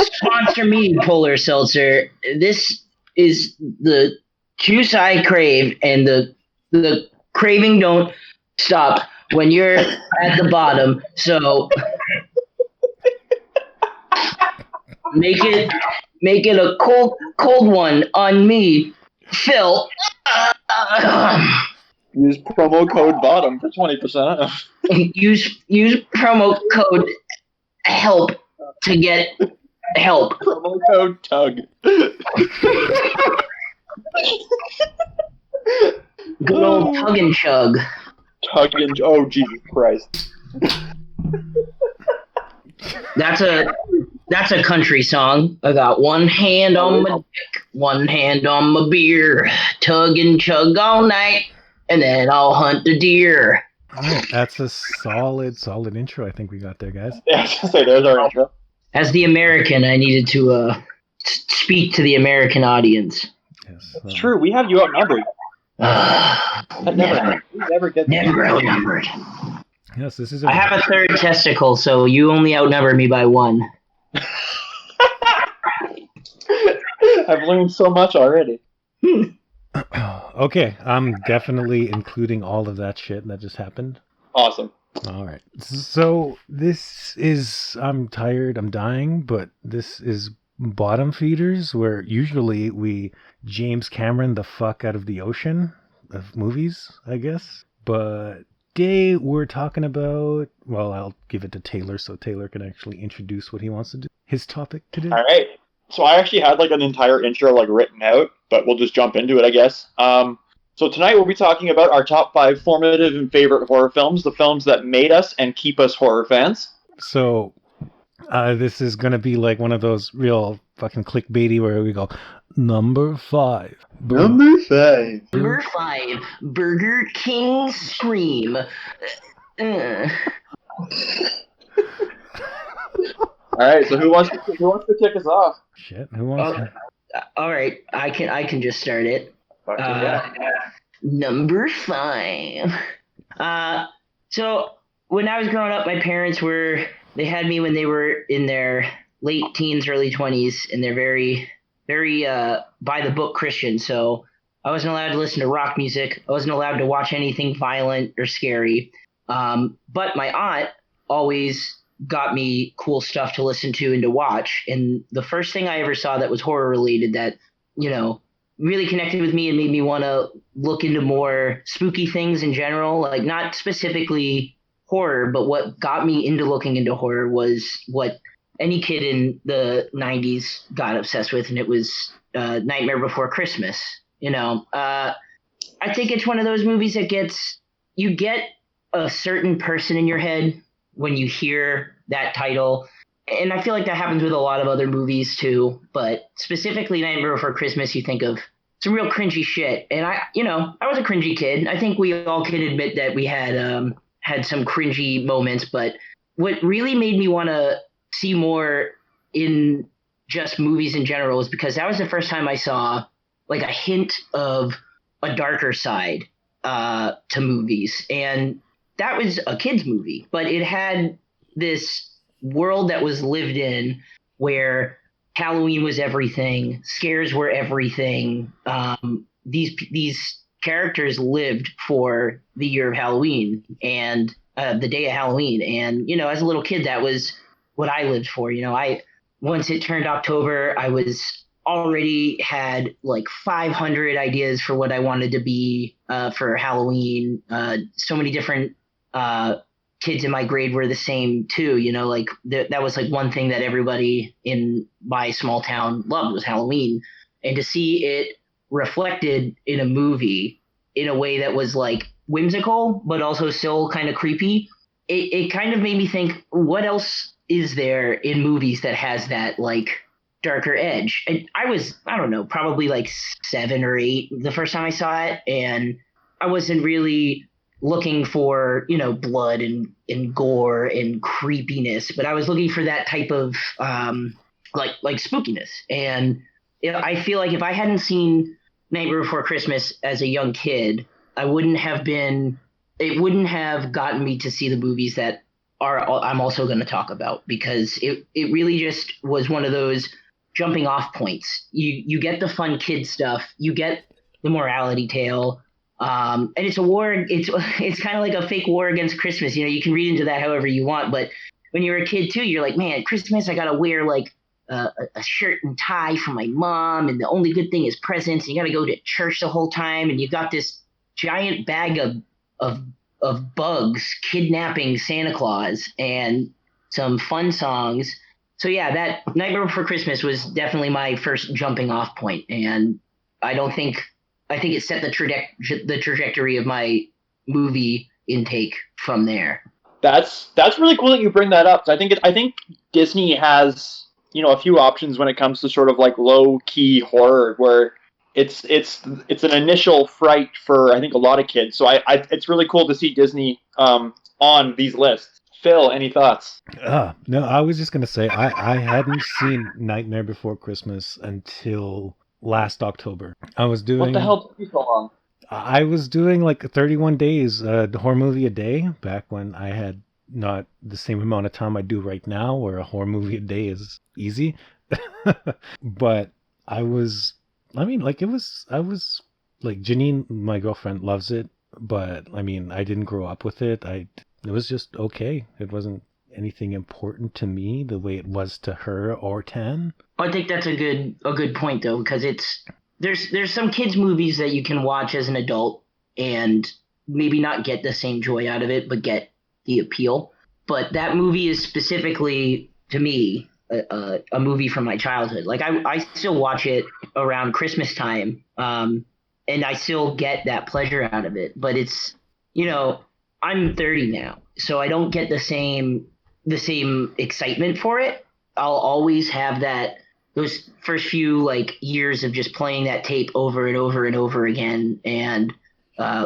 Sponsor me, Polar Seltzer. This is the juice I crave, and the craving don't stop when you're at the bottom. So make it a cold one on me, Phil. Use promo code BOTTOM for 20% off. Use promo code HELP to get help. Promo code TUG. Good old tug and chug. Oh, Jesus Christ. That's a country song. I got one hand on my dick, one hand on my beer, tug and chug all night, and then I'll hunt the deer. All right, that's a solid intro I think we got there, guys. Yeah, I was gonna say, there's our intro. As the American, I needed to speak to the American audience. Yes, it's true. We have you outnumbered. Never outnumbered. Yes, this is. I have a third testicle, so you only outnumber me by one. I've learned so much already. Okay, I'm definitely including all of that shit that just happened. Awesome. All right. So this is, I'm tired, I'm dying, but this is Bottom Feeders, where usually we James Cameron the fuck out of the ocean of movies, I guess. But today we're talking about, well, I'll give it to Taylor so Taylor can actually introduce what he wants to do. His topic today. All right. So I actually had like an entire intro like written out, but we'll just jump into it, I guess. So tonight we'll be talking about our top 5 formative and favorite horror films, the films that made us and keep us horror fans. So this is going to be like one of those real fucking clickbaity where we go, Number 5. Number 5. Number 5, Burger King Scream. All right, so who wants to kick us off? Shit, who wants to? All right, I can just start it. Yeah. Number 5. So when I was growing up, my parents they had me when they were in their late teens, early 20s, and they're very, very by the book Christian. So I wasn't allowed to listen to rock music. I wasn't allowed to watch anything violent or scary. But my aunt always got me cool stuff to listen to and to watch. And the first thing I ever saw that was horror related that, really connected with me and made me want to look into more spooky things in general, like not specifically horror, but what got me into looking into horror was what any kid in the 90s got obsessed with, and it was Nightmare Before Christmas. I think it's one of those movies that you get a certain person in your head when you hear that title. And I feel like that happens with a lot of other movies too, but specifically Nightmare Before Christmas, you think of some real cringy shit. And I was a cringy kid. I think we all can admit that we had some cringy moments, but what really made me want to see more in just movies in general was because that was the first time I saw like a hint of a darker side to movies. And that was a kid's movie, but it had this world that was lived in where Halloween was everything, scares were everything. These characters lived for the year of Halloween and the day of Halloween. And, as a little kid, that was what I lived for. Once it turned October, I was already had like 500 ideas for what I wanted to be for Halloween. So many different kids in my grade were the same too, that was like one thing that everybody in my small town loved was Halloween. And to see it reflected in a movie in a way that was like whimsical, but also still kind of creepy, it kind of made me think, what else is there in movies that has that like darker edge? And I was, I don't know, probably like 7 or 8 the first time I saw it. And I wasn't really looking for, blood and gore and creepiness, but I was looking for that type of like spookiness. And I feel like if I hadn't seen Nightmare Before Christmas as a young kid, it wouldn't have gotten me to see the movies that I'm also going to talk about, because it really just was one of those jumping off points. You get the fun kid stuff, you get the morality tale, and it's a war. It's kind of like a fake war against Christmas. You can read into that however you want, but when you're a kid too, you're like, man, Christmas I gotta wear like a shirt and tie from my mom, and the only good thing is presents. And you gotta go to church the whole time, and you got this giant bag of bugs kidnapping Santa Claus and some fun songs. So yeah, that Nightmare Before Christmas was definitely my first jumping off point, and I don't think I think it set the trajectory of my movie intake from there. That's really cool that you bring that up. I think Disney has a few options when it comes to sort of like low key horror where it's an initial fright for I think a lot of kids. So I it's really cool to see Disney on these lists. Phil, any thoughts? No, I was just gonna say I hadn't seen Nightmare Before Christmas until last October. What the hell took you so long? I was doing like 31 days, the horror movie a day, back when I had not the same amount of time I do right now, where a horror movie a day is easy. But I was, I mean, like I was like Janine, my girlfriend, loves it, but I mean, I didn't grow up with it. It was just okay. It wasn't anything important to me the way it was to her or Tan. I think that's a good point though, because there's some kids movies that you can watch as an adult and maybe not get the same joy out of it, but get the appeal. But that movie is specifically to me a movie from my childhood. Like I still watch it around Christmas time, and I still get that pleasure out of it. But it's I'm 30 now, so I don't get the same excitement for it. I'll always have those first few like years of just playing that tape over and over and over again, and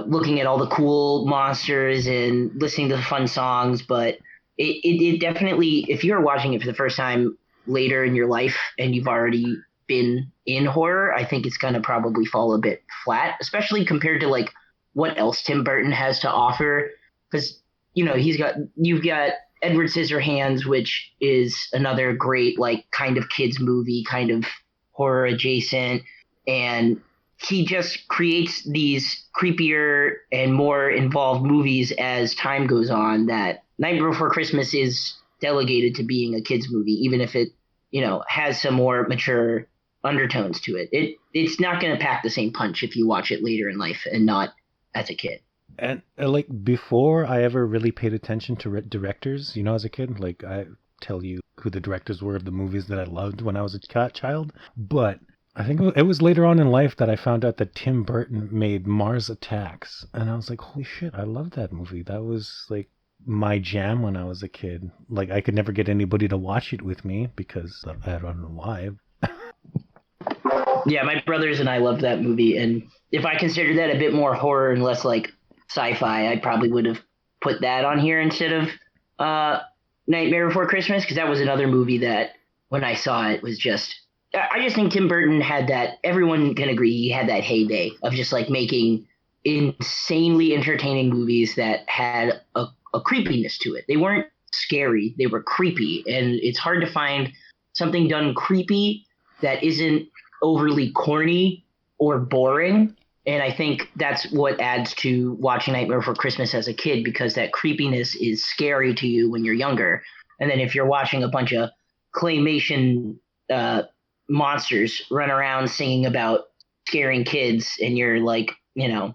looking at all the cool monsters and listening to the fun songs. But it definitely, if you're watching it for the first time later in your life and you've already been in horror, I think it's going to probably fall a bit flat, especially compared to like what else Tim Burton has to offer. Because you've got Edward Scissorhands, which is another great like kind of kids movie, kind of horror adjacent, and he just creates these creepier and more involved movies as time goes on. That Nightmare Before Christmas is delegated to being a kids movie, even if it has some more mature undertones to it. It's not going to pack the same punch if you watch it later in life and not as a kid. And like before I ever really paid attention to directors, as a kid, like I tell you who the directors were of the movies that I loved when I was a child. But I think it was later on in life that I found out that Tim Burton made Mars Attacks. And I was like, holy shit, I love that movie. That was like my jam when I was a kid. Like I could never get anybody to watch it with me because I don't know why. Yeah, my brothers and I loved that movie. And if I considered that a bit more horror and less like sci-fi, I probably would have put that on here instead of Nightmare Before Christmas, because that was another movie that when I saw it was just, I just think Tim Burton had that, everyone can agree he had that heyday of just like making insanely entertaining movies that had a creepiness to it. They weren't scary, they were creepy, and it's hard to find something done creepy that isn't overly corny or boring. And I think that's what adds to watching Nightmare Before Christmas as a kid, because that creepiness is scary to you when you're younger. And then if you're watching a bunch of claymation monsters run around singing about scaring kids and you're like,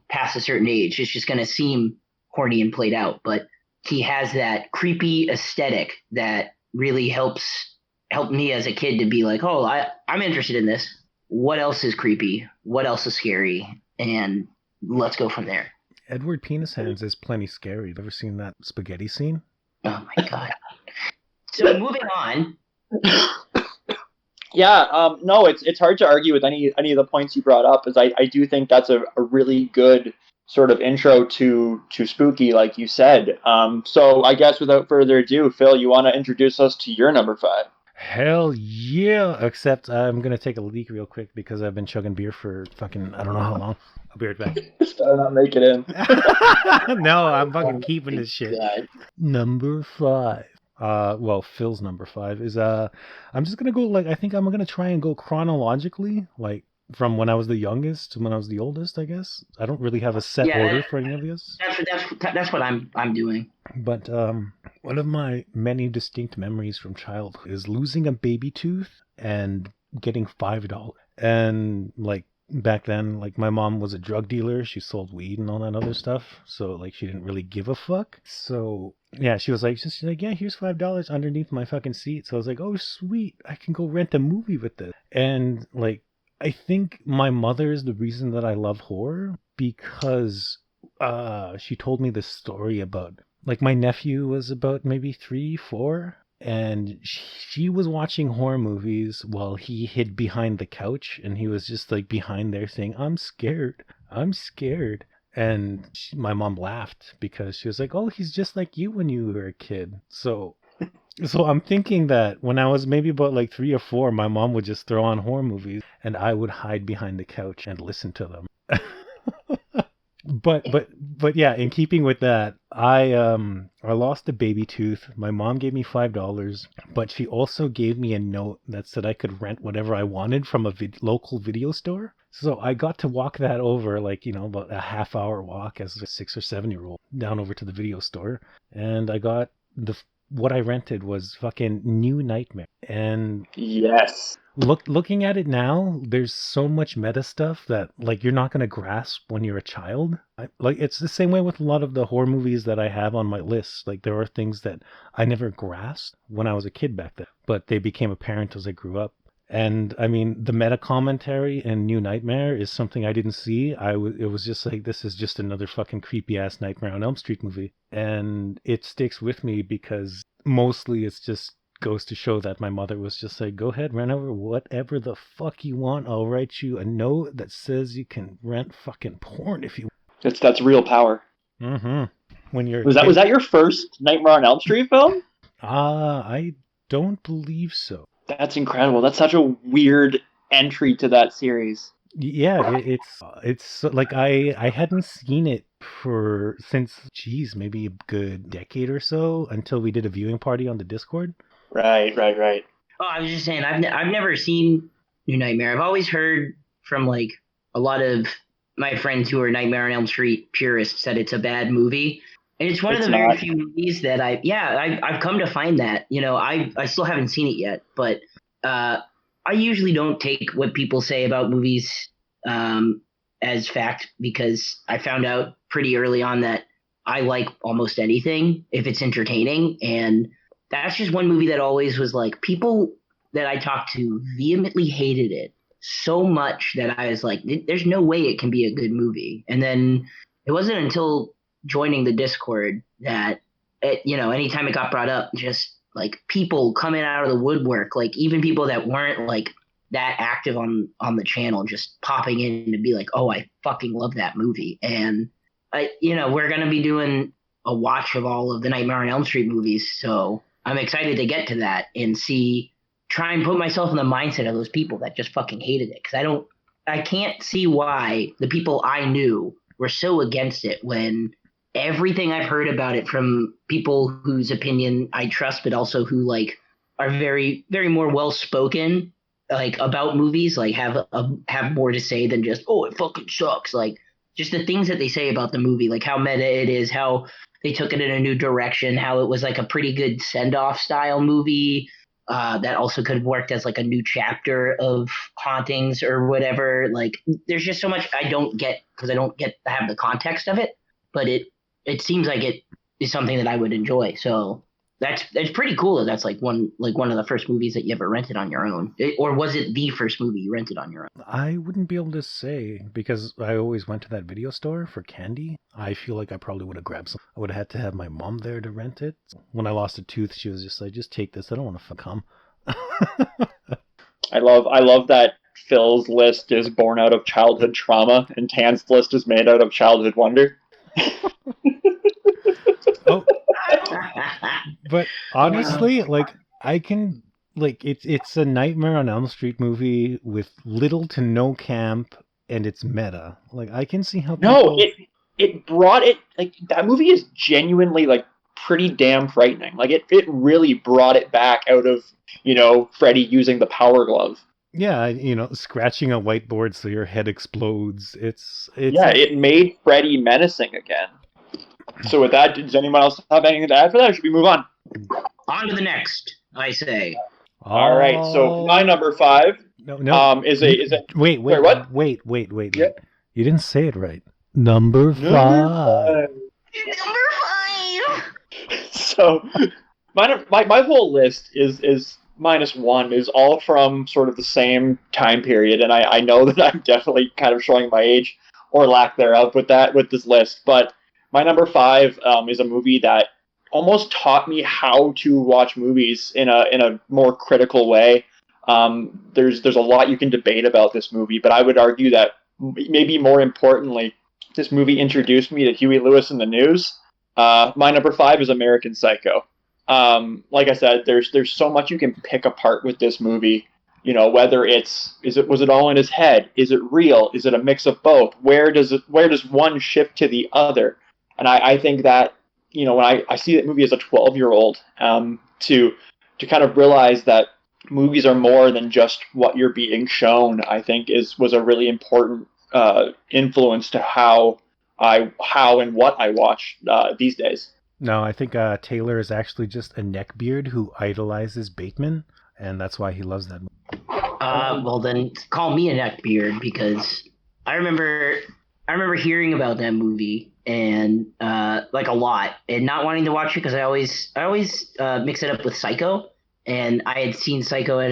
past a certain age, it's just going to seem corny and played out. But he has that creepy aesthetic that really helped me as a kid to be like, oh, I'm interested in this. What else is creepy? What else is scary? And let's go from there. Edward Penis Hands is plenty scary. Ever seen that spaghetti scene? Oh my god. So moving on. Yeah, no, it's hard to argue with any of the points you brought up, as I do think that's a really good sort of intro to spooky, like you said. So I guess without further ado, Phil, you want to introduce us to your number 5? Hell yeah! Except I'm gonna take a leak real quick because I've been chugging beer for fucking I don't know how long. I'll be right back. Just better not make it in. No, I'm fucking Oh keeping my this shit. God. Number 5. Well, Phil's number 5 is I'm just gonna go like I think I'm gonna try and go chronologically, like from when I was the youngest to when I was the oldest. I guess I don't really have a set Yeah, order for any of this, that's what I'm doing. but one of my many distinct memories from childhood is losing a baby tooth and getting $5. And like back then, like my mom was a drug dealer. She sold weed and all that other stuff. So like she didn't really give a fuck. So yeah, she's like, yeah, here's $5 underneath my fucking seat. So I was like, oh sweet, I can go rent a movie with this. And like I think my mother is the reason that I love horror because she told me this story about like my nephew was about maybe 3 4 and she was watching horror movies while he hid behind the couch and he was just like behind there saying I'm scared. And my mom laughed because she was like, oh, he's just like you when you were a kid. So I'm thinking that when I was maybe about like 3 or 4, my mom would just throw on horror movies and I would hide behind the couch and listen to them. But yeah, in keeping with that, I lost a baby tooth. My mom gave me $5, but she also gave me a note that said I could rent whatever I wanted from a local video store. So I got to walk that over, like, about a half-hour walk as a 6 or 7 year old down over to the video store, and I got what I rented was fucking New Nightmare. And Yes. looking at it now, there's so much meta stuff that like you're not gonna grasp when you're a child. Like it's the same way with a lot of the horror movies that I have on my list. Like there are things that I never grasped when I was a kid back then, but they became apparent as I grew up. And I mean, the meta commentary in New Nightmare is something I didn't see. It was just like this is just another fucking creepy ass Nightmare on Elm Street movie, and it sticks with me because mostly it's just goes to show that my mother was just like, go ahead, rent over whatever the fuck you want. I'll write you a note that says you can rent fucking porn if you. That's real power. Mm-hmm. When you're a Was kid. that your first Nightmare on Elm Street film? I don't believe so. That's incredible. That's such a weird entry to that series. Yeah, it's like I hadn't seen it for since geez maybe a good decade or so until we did a viewing party on the Discord. Right. Oh, I was just saying, I've never seen New Nightmare. I've always heard from like a lot of my friends who are Nightmare on Elm Street purists that it's a bad movie, and it's one of It's the very not. few movies that I've come to find that I still haven't seen it yet, but I usually don't take what people say about movies as fact because I found out pretty early on that I like almost anything if it's entertaining, and that's just one movie that always was like people that I talked to vehemently hated it so much that I was like, there's no way it can be a good movie. And then it wasn't until joining the Discord that anytime it got brought up, just like people coming out of the woodwork, like even people that weren't like that active on the channel, just popping in to be like, oh, I fucking love that movie. And we're gonna be doing a watch of all of the Nightmare on Elm Street movies, so I'm excited to get to that and try and put myself in the mindset of those people that just fucking hated it. Because I can't see why the people I knew were so against it when everything I've heard about it from people whose opinion I trust, but also who like are very, very more well spoken, like about movies, like have more to say than just it fucking sucks. Like just the things that they say about the movie, like how meta it is, how they took it in a new direction, how it was like a pretty good send off style movie that also could have worked as like a new chapter of hauntings or whatever. Like there's just so much I don't get because I don't get to have the context of it, but it seems like it is something that I would enjoy. So that's pretty cool that that's like one of the first movies that you ever rented on your own. Or was it the first movie you rented on your own? I wouldn't be able to say because I always went to that video store for candy. I feel like I probably would have grabbed some. I would have had to have my mom there to rent it. When I lost a tooth, she was just like, just take this. I don't want to come. I love that Phil's list is born out of childhood trauma and Tann's list is made out of childhood wonder. Oh, but honestly, like I can like it's a Nightmare on Elm Street movie with little to no camp, and it's meta. Like I can see how No, people. it brought it like that movie is genuinely like pretty damn frightening. Like it really brought it back out of, Freddy using the power glove. Yeah, scratching a whiteboard so your head explodes. It's Yeah, it made Freddy menacing again. So with that, does anyone else have anything to add for that, or should we move on? On to the next, I say. All right. So my oh number 5 no. is a Wait, sorry, what? wait. You didn't say it right. Number Number 5. 5. Number 5. So my whole list is -1 is all from sort of the same time period, and I know that I'm definitely kind of showing my age or lack thereof with this list. But my number 5 is a movie that almost taught me how to watch movies in a more critical way. There's a lot you can debate about this movie, but I would argue that maybe more importantly, this movie introduced me to Huey Lewis and the News. My number 5 is American Psycho. Like I said, there's so much you can pick apart with this movie. Whether was it all in his head? Is it real? Is it a mix of both? Where does one shift to the other? And I think that when I see that movie as a 12-year-old, to kind of realize that movies are more than just what you're being shown, I think was a really important influence to how and what I watch these days. No, I think Taylor is actually just a neckbeard who idolizes Bateman, and that's why he loves that movie. Well then, call me a neckbeard because I remember hearing about that movie and like a lot, and not wanting to watch it because I always mix it up with Psycho, and I had seen Psycho at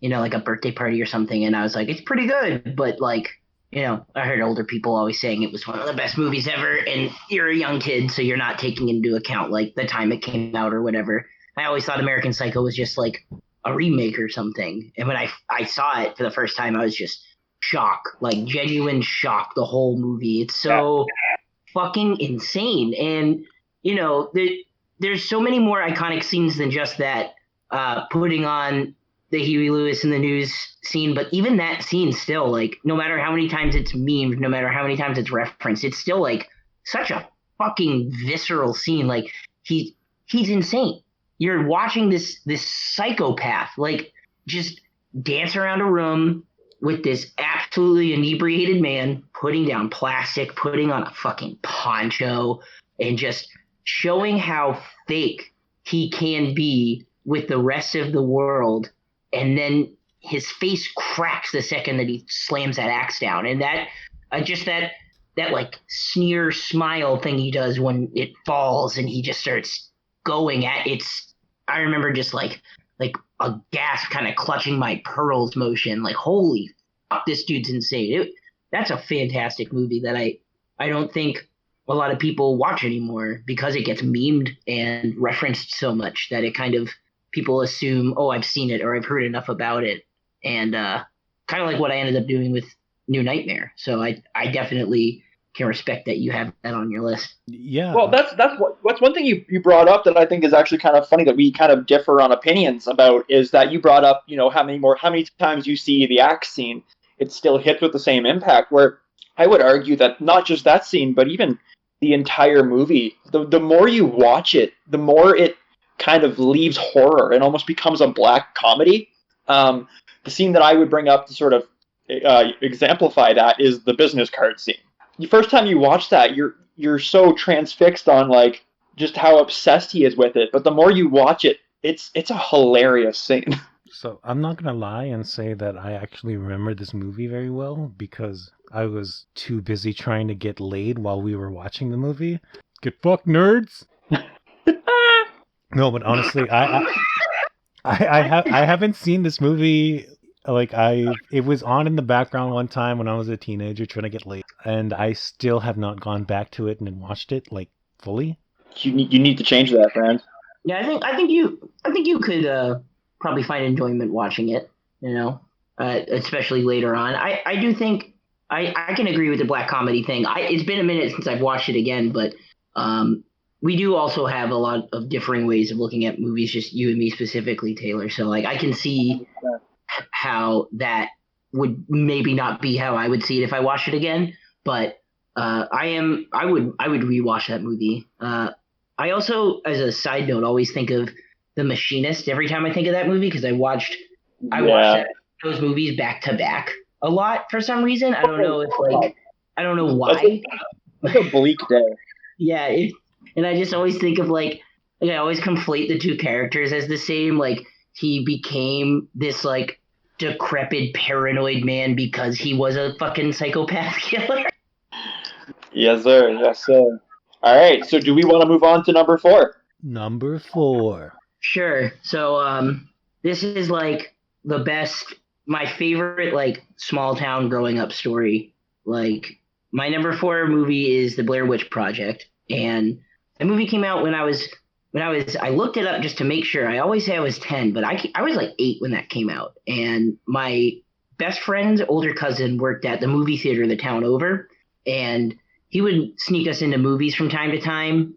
like a birthday party or something, and I was like, it's pretty good, but like. I heard older people always saying it was one of the best movies ever, and you're a young kid, so you're not taking into account like the time it came out or whatever. I always thought American Psycho was just like a remake or something, and when I saw it for the first time, I was just shocked, like genuine shock. The whole movie, it's so fucking insane, and there's so many more iconic scenes than just that. Putting on the Huey Lewis in the News scene, but even that scene still, like, no matter how many times it's memed, no matter how many times it's referenced, it's still like such a fucking visceral scene. Like he's insane. You're watching this psychopath like just dance around a room with this absolutely inebriated man, putting down plastic, putting on a fucking poncho, and just showing how fake he can be with the rest of the world. And then his face cracks the second that he slams that axe down, and that just that like sneer smile thing he does when it falls, and he just starts going at it's. I remember just like a gasp, kind of clutching my pearls motion, like holy fuck, this dude's insane. That's a fantastic movie that I don't think a lot of people watch anymore because it gets memed and referenced so much that it kind of. People assume, oh, I've seen it or I've heard enough about it, and kind of like what I ended up doing with New Nightmare. So I definitely can respect that you have that on your list. Yeah. Well, what's one thing you brought up that I think is actually kind of funny that we kind of differ on opinions about is that you brought up how many times you see the axe scene, it still hits with the same impact. Where I would argue that not just that scene, but even the entire movie, the more you watch it, the more it kind of leaves horror and almost becomes a black comedy. The scene that I would bring up to sort of exemplify that is the business card scene. The first time you watch that, you're so transfixed on like just how obsessed he is with it. But the more you watch it, it's a hilarious scene. So I'm not gonna lie and say that I actually remember this movie very well because I was too busy trying to get laid while we were watching the movie. Get fucked, nerds. No, but honestly, I haven't seen this movie. Like it was on in the background one time when I was a teenager trying to get laid, and I still have not gone back to it and watched it like fully. You need to change that, friend. Yeah, I think you could probably find enjoyment watching it. Especially later on. I do think I can agree with the black comedy thing. It's been a minute since I've watched it again, but we do also have a lot of differing ways of looking at movies, just you and me specifically, Taylor. So like I can see how that would maybe not be how I would see it if I watched it again, but I would rewatch that movie. I also, as a side note, always think of The Machinist every time I think of that movie because I watched Yeah. those movies back to back a lot for some reason. I don't know That's why. that's a bleak day. Yeah, and I just always think of like I always conflate the two characters as the same. Like he became this like decrepit paranoid man because he was a fucking psychopath killer. Yes, sir. Yes, sir. All right. So, do we want to move on to number four? Number 4. Sure. So this is like the best, my favorite like small town growing up story. Like my number four movie is The Blair Witch Project, and the movie came out I looked it up just to make sure. I always say I was 10, but I was like 8 when that came out, and my best friend's older cousin worked at the movie theater the town over, and he would sneak us into movies from time to time.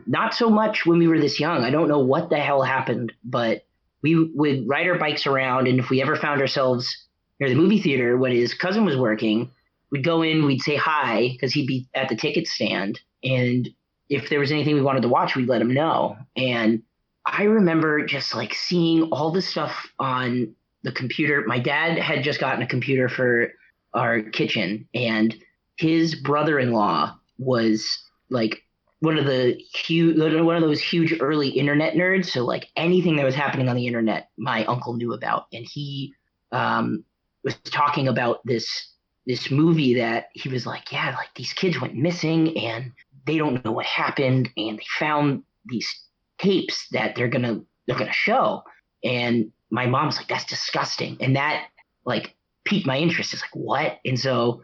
Not so much when we were this young. I don't know what the hell happened, but we would ride our bikes around, and if we ever found ourselves near the movie theater when his cousin was working, we'd go in, we'd say hi because he'd be at the ticket stand, and if there was anything we wanted to watch, we'd let him know. And I remember just like seeing all this stuff on the computer. My dad had just gotten a computer for our kitchen, and his brother-in-law was like one of those huge early internet nerds. So like anything that was happening on the internet, my uncle knew about, and he was talking about this movie that he was like, yeah, like these kids went missing and they don't know what happened, and they found these tapes that they're gonna show. And my mom's like, that's disgusting, and that like piqued my interest. It's like what? And so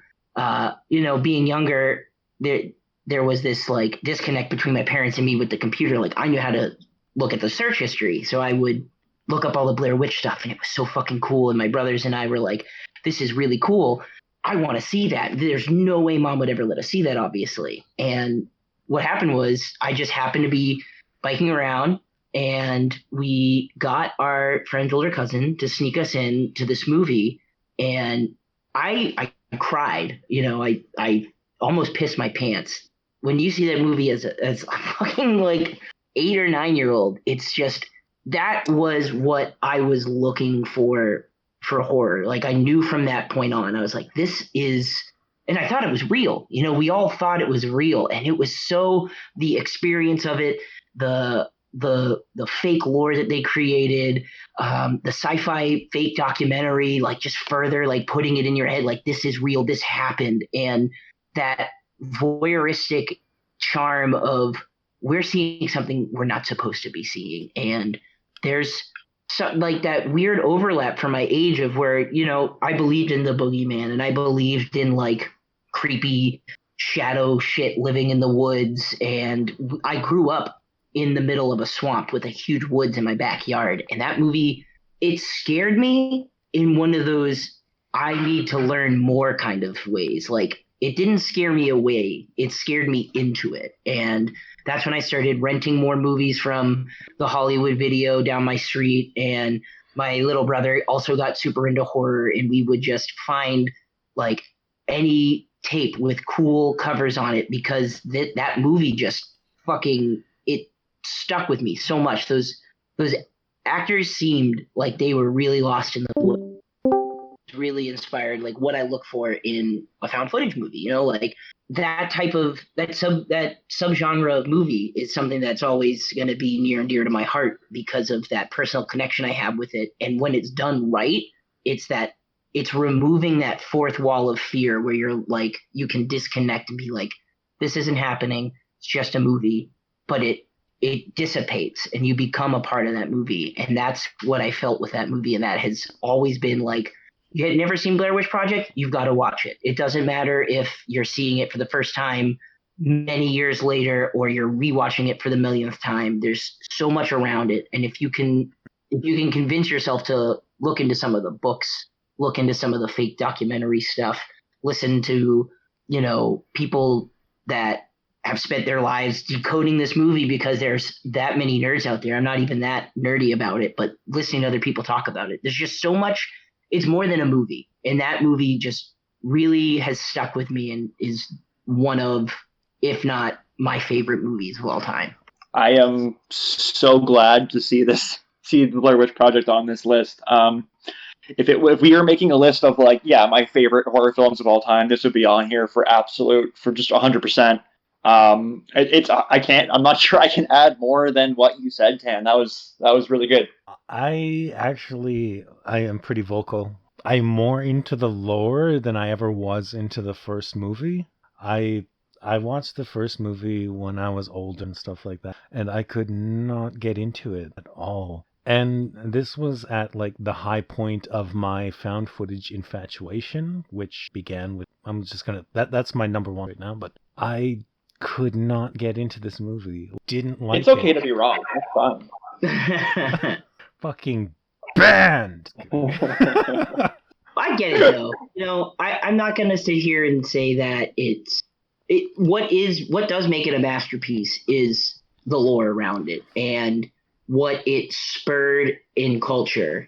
being younger, there was this like disconnect between my parents and me with the computer. Like I knew how to look at the search history, so I would look up all the Blair Witch stuff, and it was so fucking cool. And my brothers and I were like, "This is really cool. I want to see that." There's no way mom would ever let us see that, obviously. And what happened was, I just happened to be biking around, and we got our friend's older cousin to sneak us in to this movie, and I cried. I almost pissed my pants. When you see that movie as a fucking like 8 or 9 year old, it's just that was what I was looking for horror. Like I knew from that point on, I was like, this is, and I thought it was real. We all thought it was real, and it was so the experience of it, the fake lore that they created, the sci-fi fake documentary, like just further like putting it in your head, like this is real, this happened, and that voyeuristic charm of we're seeing something we're not supposed to be seeing, and there's like that weird overlap from my age of where I believed in the boogeyman and I believed in like creepy shadow shit living in the woods, and I grew up in the middle of a swamp with a huge woods in my backyard, and that movie, it scared me in one of those I need to learn more kind of ways. Like it didn't scare me away, it scared me into it. And that's when I started renting more movies from the Hollywood Video down my street, and my little brother also got super into horror, and we would just find like any tape with cool covers on it because that movie just fucking it stuck with me so much. Those actors seemed like they were really lost in the wood. Really inspired like what I look for in a found footage movie. Like that type of that subgenre of movie is something that's always going to be near and dear to my heart because of that personal connection I have with it. And when it's done right, it's removing that fourth wall of fear where you're like you can disconnect and be like, this isn't happening. It's just a movie, but it dissipates and you become a part of that movie. And that's what I felt with that movie. And that has always been like, you had never seen Blair Witch Project, you've got to watch it. It doesn't matter if you're seeing it for the first time many years later or you're rewatching it for the millionth time. There's so much around it, and if you can convince yourself to look into some of the books, look into some of the fake documentary stuff, listen to people that have spent their lives decoding this movie because there's that many nerds out there. I'm not even that nerdy about it, but listening to other people talk about it, there's just so much. It's more than a movie, and that movie just really has stuck with me and is one of, if not my favorite movies of all time. I am so glad to see the Blair Witch Project on this list. If we were making a list of like, yeah, my favorite horror films of all time, this would be on here for just 100%. I'm not sure I can add more than what you said, Tan. That was really good. I am pretty vocal. I'm more into the lore than I ever was into the first movie. I watched the first movie when I was older and stuff like that, and I could not get into it at all. And this was at like the high point of my found footage infatuation, which began with that's my number one right now, but I could not get into this movie. Didn't like it. It's okay to be wrong. That's fun. Fucking banned. I get it though. I'm not gonna sit here and say that what does make it a masterpiece is the lore around it and what it spurred in culture.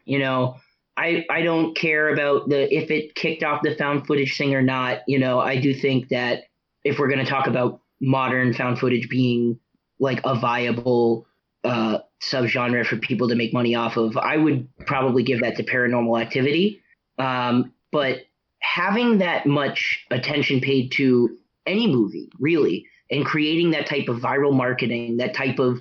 I don't care about if it kicked off the found footage thing or not. I do think that if we're going to talk about modern found footage being like a viable subgenre for people to make money off of, I would probably give that to Paranormal Activity. But having that much attention paid to any movie, really, and creating that type of viral marketing, that type of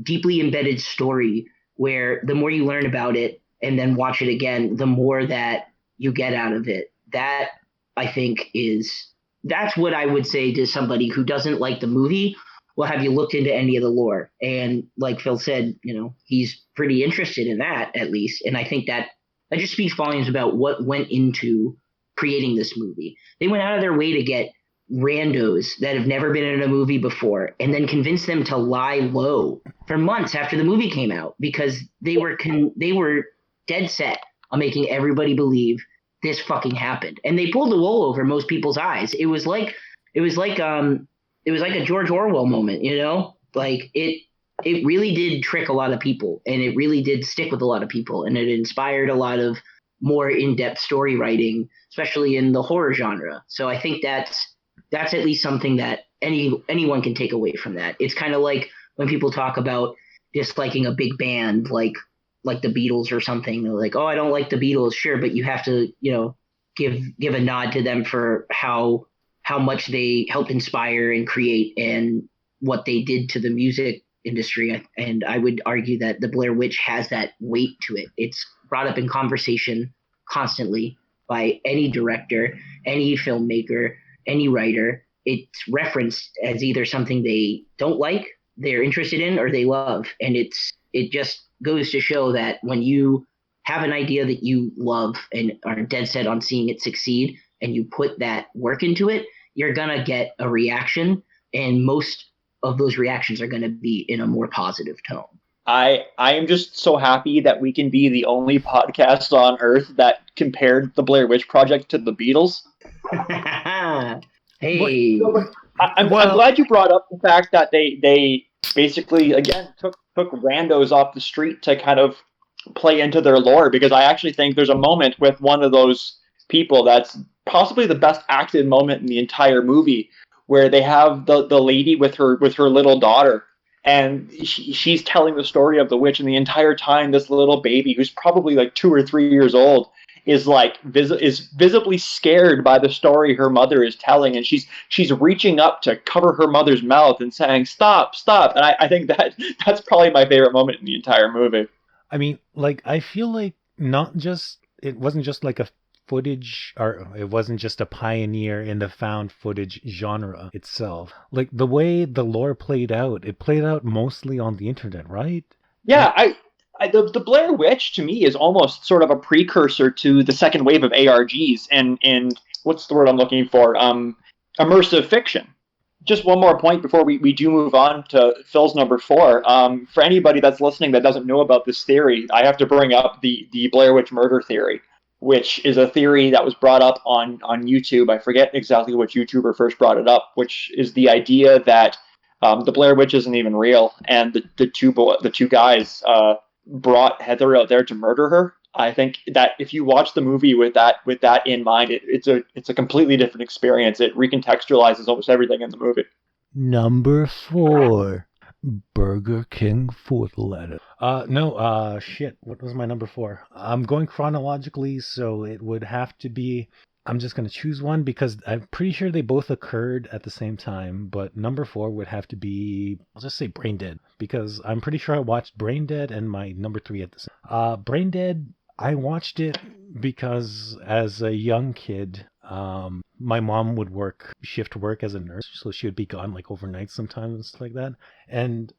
deeply embedded story where the more you learn about it and then watch it again, the more that you get out of it. That, I think, that's what I would say to somebody who doesn't like the movie. Well, have you looked into any of the lore? And like Phil said, he's pretty interested in that, at least. And I think that just speaks volumes about what went into creating this movie. They went out of their way to get randos that have never been in a movie before and then convince them to lie low for months after the movie came out because they were dead set on making everybody believe this fucking happened. And they pulled the wool over most people's eyes. It was like a George Orwell moment, like it really did trick a lot of people, and it really did stick with a lot of people, and it inspired a lot of more in-depth story writing, especially in the horror genre. So I think that's at least something that anyone can take away from that. It's kind of like when people talk about disliking a big band like the Beatles or something. They're like, oh, I don't like the Beatles. Sure, but you have to, give a nod to them for how much they helped inspire and create and what they did to the music industry. And I would argue that the Blair Witch has that weight to it. It's brought up in conversation constantly by any director, any filmmaker, any writer. It's referenced as either something they don't like, they're interested in, or they love. And it just goes to show that when you have an idea that you love and are dead set on seeing it succeed, and you put that work into it, you're going to get a reaction. And most of those reactions are going to be in a more positive tone. I am just so happy that we can be the only podcast on Earth that compared the Blair Witch Project to the Beatles. Hey. I'm glad you brought up the fact that they basically, again, took randos off the street to kind of play into their lore, because I actually think there's a moment with one of those people that's possibly the best acted moment in the entire movie, where they have the lady with her little daughter, and she's telling the story of the witch, and the entire time this little baby, who's probably like 2 or 3 years old, is like is visibly scared by the story her mother is telling, and she's reaching up to cover her mother's mouth and saying stop, and I think that's probably my favorite moment in the entire movie. I mean, like, I feel like it wasn't just like a footage, or it wasn't just a pioneer in the found footage genre itself. Like, the way the lore played out, it played out mostly on the internet, right? Yeah, the Blair Witch to me is almost sort of a precursor to the second wave of ARGs and what's the word I'm looking for? Immersive fiction. Just one more point before we do move on to Phil's number 4. For anybody that's listening that doesn't know about this theory, I have to bring up the Blair Witch murder theory. which is a theory that was brought up on YouTube. I forget exactly which YouTuber first brought it up, which is the idea that the Blair Witch isn't even real, and the two guys brought Heather out there to murder her. I think that if you watch the movie with that in mind, it's a completely different experience. It recontextualizes almost everything in the movie. Number 4, Burger King foot lettuce. Shit. What was my number 4? I'm going chronologically, so it would have to be. I'm just gonna choose one because I'm pretty sure they both occurred at the same time. But number 4 would have to be. I'll just say Brain Dead because I'm pretty sure I watched Brain Dead and my number 3 at the same. Brain Dead. I watched it because as a young kid, my mom would shift work as a nurse, so she would be gone like overnight sometimes and stuff like that. And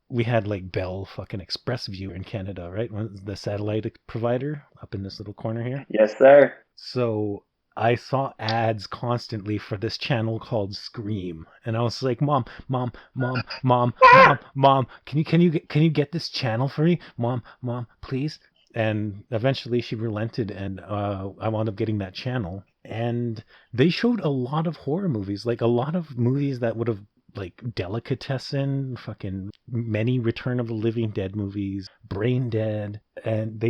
we had like Bell fucking Express View in Canada, right? The satellite provider up in this little corner here. Yes, sir. So I saw ads constantly for this channel called Scream, and I was like, "Mom, mom, mom, mom, mom, mom, can you get this channel for me, mom, please?" And eventually she relented, and I wound up getting that channel. And they showed a lot of horror movies, like a lot of movies that would have like Delicatessen, fucking many Return of the Living Dead movies, Brain Dead, and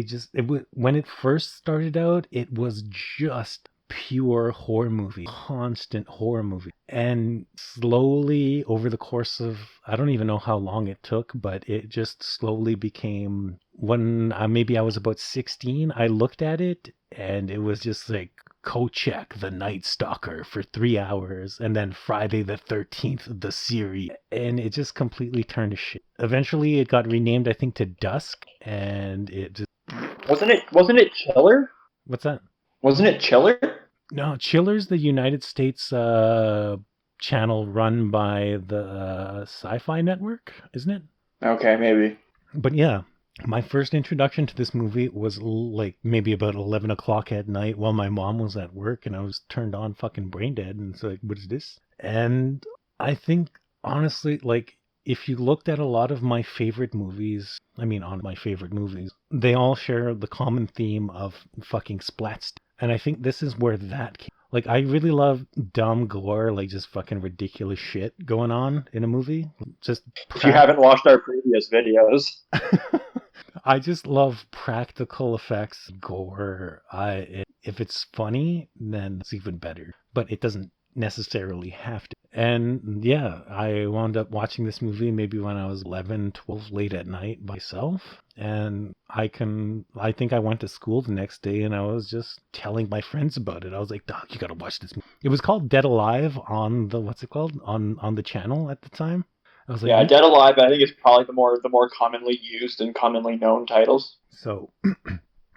when it first started out, it was just pure horror movie, constant horror movie. And slowly over the course of, I don't even know how long it took, but it just slowly became, when maybe I was about 16, I looked at it and it was just like Kochek the Night Stalker for 3 hours, and then Friday the 13th, the series, and it just completely turned to shit. Eventually it got renamed, I think, to Dusk, and it just... Wasn't it Chiller? What's that? Wasn't it Chiller? No, Chiller's the United States channel run by the Sci-Fi Network, isn't it? Okay, maybe. But yeah, my first introduction to this movie was like maybe about 11 o'clock at night while my mom was at work, and I was turned on fucking Brain Dead, and it's like, what is this? And I think, honestly, like, if you looked at a lot of my favorite movies, they all share the common theme of fucking splats. And I think this is where that came. Like, I really love dumb gore, like just fucking ridiculous shit going on in a movie. Just if you haven't watched our previous videos. I just love practical effects, gore. If it's funny, then it's even better. But it doesn't necessarily have to. And yeah, I wound up watching this movie maybe when I was 11, 12, late at night by myself. And I think I went to school the next day and I was just telling my friends about it. I was like, "Doc, you gotta watch this movie." It was called Dead Alive on the, what's it called? On the channel at the time. I was like, yeah, Dead Alive, I think, is probably the more commonly used and commonly known titles. So,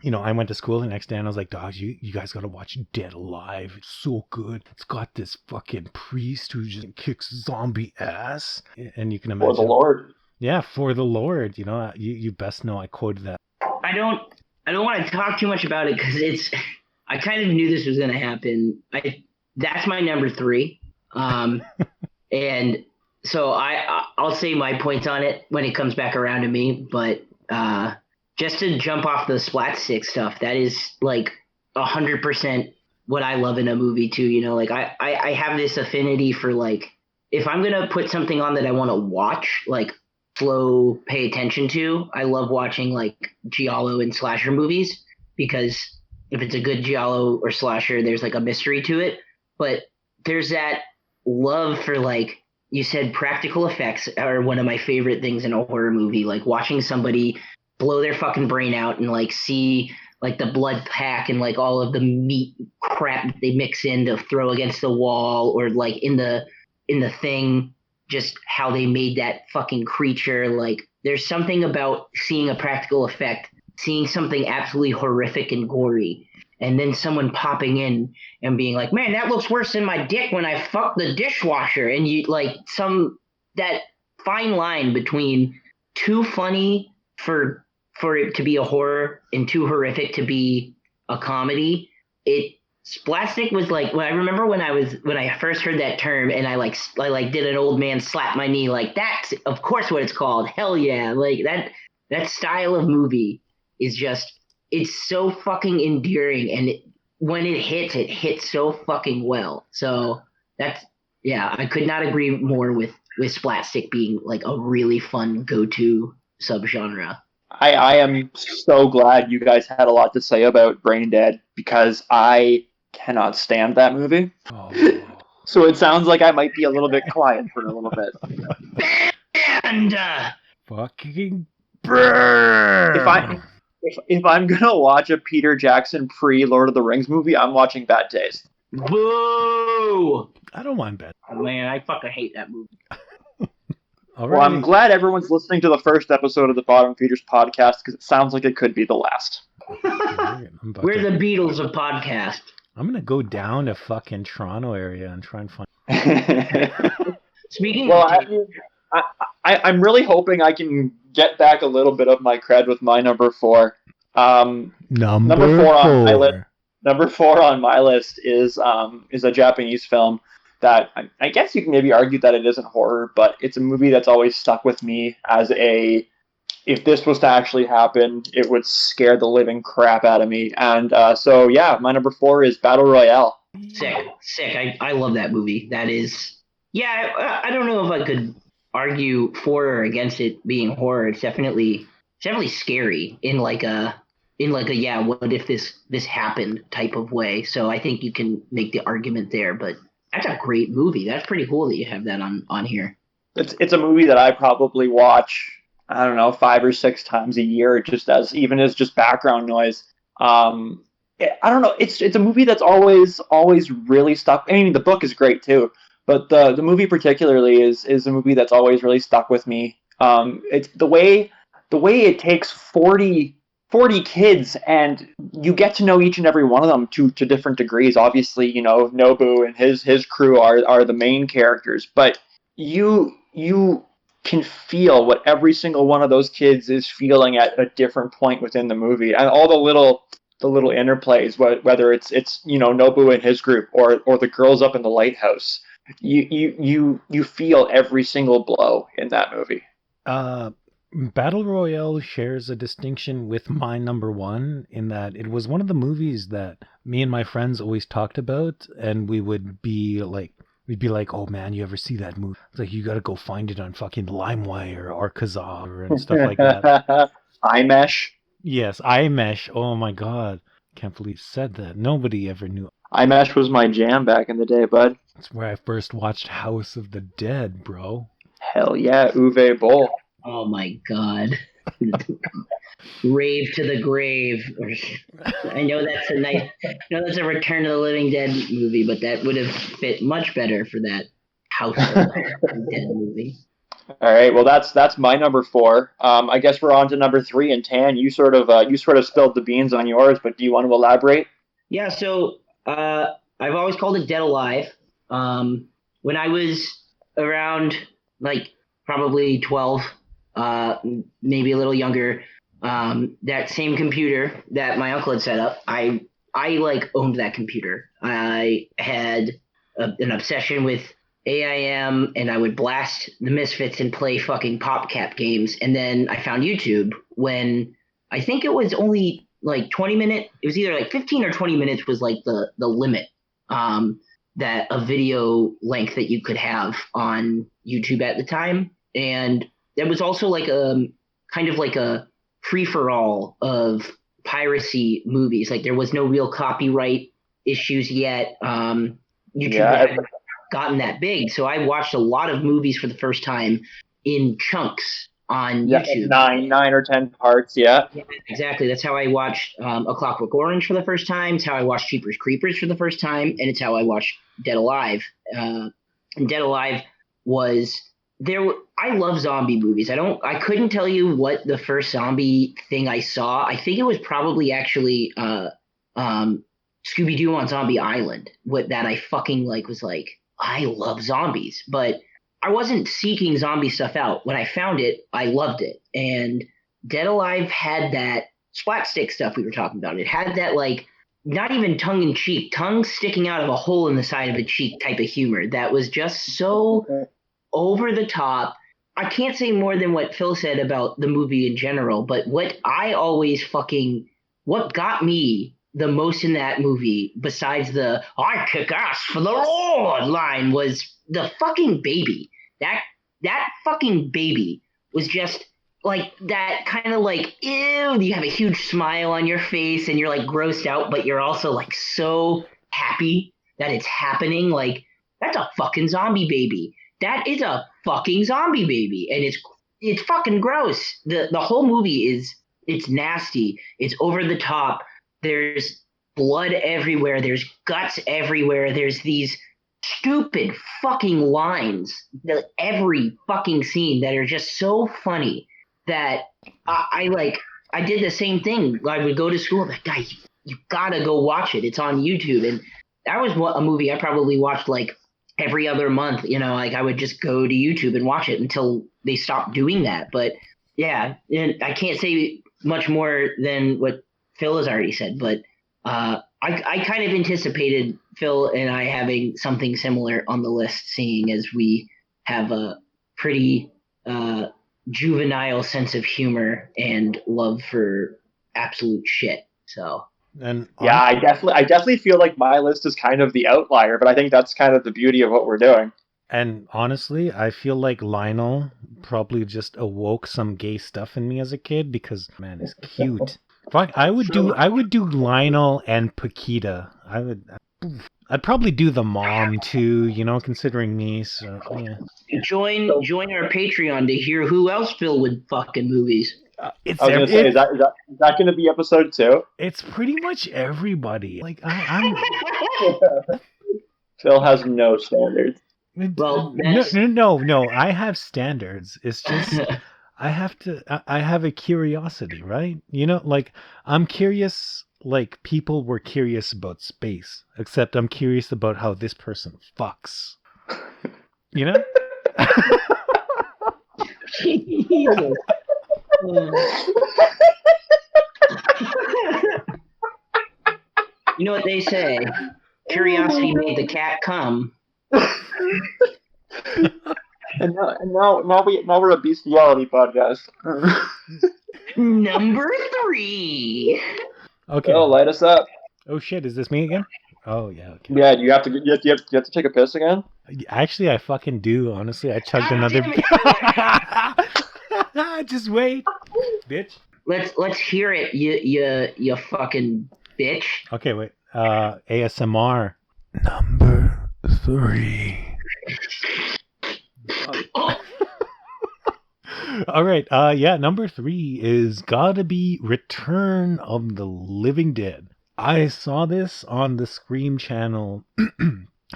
I went to school the next day and I was like, "Dogs, you guys gotta watch Dead Alive. It's so good. It's got this fucking priest who just kicks zombie ass." And you can imagine. For the Lord. Yeah, for the Lord. You best know I quoted that. I don't want to talk too much about it because I kind of knew this was going to happen. That's my number 3. And so I'll say my points on it when it comes back around to me, but just to jump off the splat stick stuff, that is like 100% what I love in a movie too. Like I have this affinity for, like, if I'm gonna put something on that I want to watch, like slow, pay attention to, I love watching like giallo and slasher movies, because if it's a good giallo or slasher, there's like a mystery to it. But there's that love for, like you said, practical effects are one of my favorite things in a horror movie. Like watching somebody blow their fucking brain out and like see like the blood pack and like all of the meat crap that they mix in to throw against the wall, or like in the Thing, just how they made that fucking creature. Like there's something about seeing a practical effect, seeing something absolutely horrific and gory, and then someone popping in and being like, "Man, that looks worse than my dick when I fucked the dishwasher." And you like that fine line between too funny for it to be a horror and too horrific to be a comedy. Splastic was like, when I remember when I first heard that term, and I did an old man slap my knee, like, that's of course what it's called. Hell yeah. Like that style of movie is just it's so fucking endearing, and when it hits so fucking well. So that's yeah, I could not agree more with splatstick being like a really fun go-to subgenre. I am so glad you guys had a lot to say about Brain Dead because I cannot stand that movie. Oh. So it sounds like I might be a little bit quiet for a little bit. And Fucking If I if I'm gonna watch a Peter Jackson pre Lord of the Rings movie, I'm watching Bad Taste. boo! I don't mind that. Oh man, I fucking hate that movie. Well, I'm Alrighty. glad everyone's listening to the first episode of the Bottom Feeders podcast because it sounds like it could be the last. We're the Beatles of podcast. I'm gonna go down to fucking Toronto area and try and find. Speaking Well, of I'm really hoping I can get back a little bit of my cred with my number 4. Number four on my list. Number 4 on my list is a Japanese film that I guess you can maybe argue that it isn't horror, but it's a movie that's always stuck with me as a if this was to actually happen, it would scare the living crap out of me. And so yeah, my number 4 is Battle Royale. sick. I love that movie. That is yeah. I don't know if I could argue for or against it being horror. It's definitely scary in like a yeah, what if this happened type of way. So I think you can make the argument there, but that's a great movie. That's pretty cool that you have that on here. It's a movie that I probably watch, I don't know, 5 or 6 times a year, just as even as just background noise. I don't know. It's a movie that's always really stuck. I mean, the book is great too, but the movie particularly is a movie that's always really stuck with me. It's the way it takes 40 kids and you get to know each and every one of them to different degrees. Obviously, you know, Nobu and his crew are the main characters, but you can feel what every single one of those kids is feeling at a different point within the movie, and all the little interplays, whether it's you know, Nobu and his group or the girls up in the lighthouse. You feel every single blow in that movie. Battle Royale shares a distinction with my number 1 in that it was one of the movies that me and my friends always talked about, and we'd be like, oh man, you ever see that movie? It's like, you gotta go find it on fucking LimeWire or Kazaa and stuff like that. iMesh. Yes, iMesh. Oh my god. Can't believe you said that. Nobody ever knew. iMesh was my jam back in the day, bud. That's where I first watched House of the Dead, bro. Hell yeah, Uwe Boll. Oh my god. Rave to the grave. I know that's a Return of the Living Dead movie, but that would have fit much better for that House of the Dead movie. All right, well that's my number 4. I guess we're on to number 3, and Tan, you sort of spilled the beans on yours, but do you want to elaborate? Yeah, so I've always called it Dead Alive. When I was around like probably 12, maybe a little younger, that same computer that my uncle had set up, I like owned that computer. I had an obsession with AIM, and I would blast the Misfits and play fucking PopCap games. And then I found YouTube when I think it was only like 20-minute. It was either like 15 or 20 minutes was like the limit that a video length that you could have on YouTube at the time. And there was also like a kind of like a free for all of piracy movies. Like there was no real copyright issues yet. YouTube hadn't gotten that big, so I watched a lot of movies for the first time in chunks on YouTube. 9 or 10 parts. Yeah, exactly. That's how I watched A Clockwork Orange for the first time. It's how I watched Jeepers Creepers for the first time, and it's how I watched Dead Alive. And Dead Alive was there. I love zombie movies. I couldn't tell you what the first zombie thing I saw. I think it was probably actually Scooby-Doo on Zombie Island. What that I fucking was like, I love zombies, but I wasn't seeking zombie stuff out. When I found it, I loved it. And Dead Alive had that slapstick stuff we were talking about. It had that not even tongue-in-cheek, tongue sticking out of a hole in the side of a cheek type of humor that was just so over the top. I can't say more than what Phil said about the movie in general, but what I always fucking what got me the most in that movie, besides the "I kick ass for the Lord" line, was the fucking baby. That fucking baby was just like that kind of like, ew, you have a huge smile on your face and you're like grossed out, but you're also like so happy that it's happening. Like, that's a fucking zombie baby. That is a fucking zombie baby. And it's fucking gross. The whole movie it's nasty. It's over the top. There's blood everywhere. There's guts everywhere. There's these stupid fucking lines that every fucking scene that are just so funny that I like. I did the same thing. I would go to school, like, guy, you gotta go watch it. It's on YouTube, and that was a movie I probably watched like every other month. Like I would just go to YouTube and watch it until they stopped doing that. But yeah, and I can't say much more than what Phil has already said. But I kind of anticipated Phil and I having something similar on the list, seeing as we have a pretty juvenile sense of humor and love for absolute shit. So And Yeah, I definitely feel like my list is kind of the outlier, but I think that's kind of the beauty of what we're doing. And honestly, I feel like Lionel probably just awoke some gay stuff in me as a kid because man, it's cute. Fuck, I would do Lionel and Paquita. I'd probably do the mom too, considering me. So yeah. join our Patreon to hear who else Phil would fuck in movies. It's I was gonna say, is that going to be episode 2? it's pretty much everybody. Like I'm Phil has no standards. Well, no. I have standards. It's just I have a curiosity, right? Like I'm curious, like people were curious about space, except I'm curious about how this person fucks. You know? Jesus. You know what they say? Curiosity made the cat come. And now we're a bestiality podcast. Number 3. Okay. Phil, light us up. Oh shit, is this me again? Oh yeah, okay. Yeah, do you have to take a piss again? Actually, I fucking do. Honestly, I chugged God another. damn Just wait, bitch. Let's hear it, you fucking bitch. Okay, wait. ASMR. Number 3. Oh, All right. Yeah, number 3 is gotta be Return of the Living Dead. I saw this on the Scream channel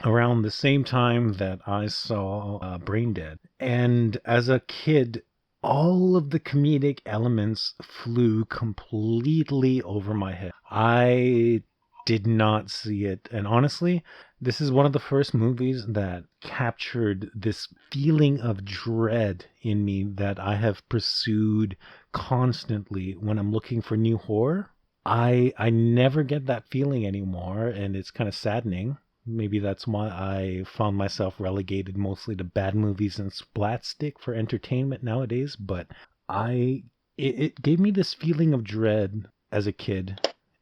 around the same time that I saw Brain Dead. And as a kid, all of the comedic elements flew completely over my head. I did not see it. And honestly, this is one of the first movies that captured this feeling of dread in me that I have pursued constantly when I'm looking for new horror. I never get that feeling anymore, and it's kind of saddening. Maybe that's why I found myself relegated mostly to bad movies and splatstick for entertainment nowadays. But it gave me this feeling of dread as a kid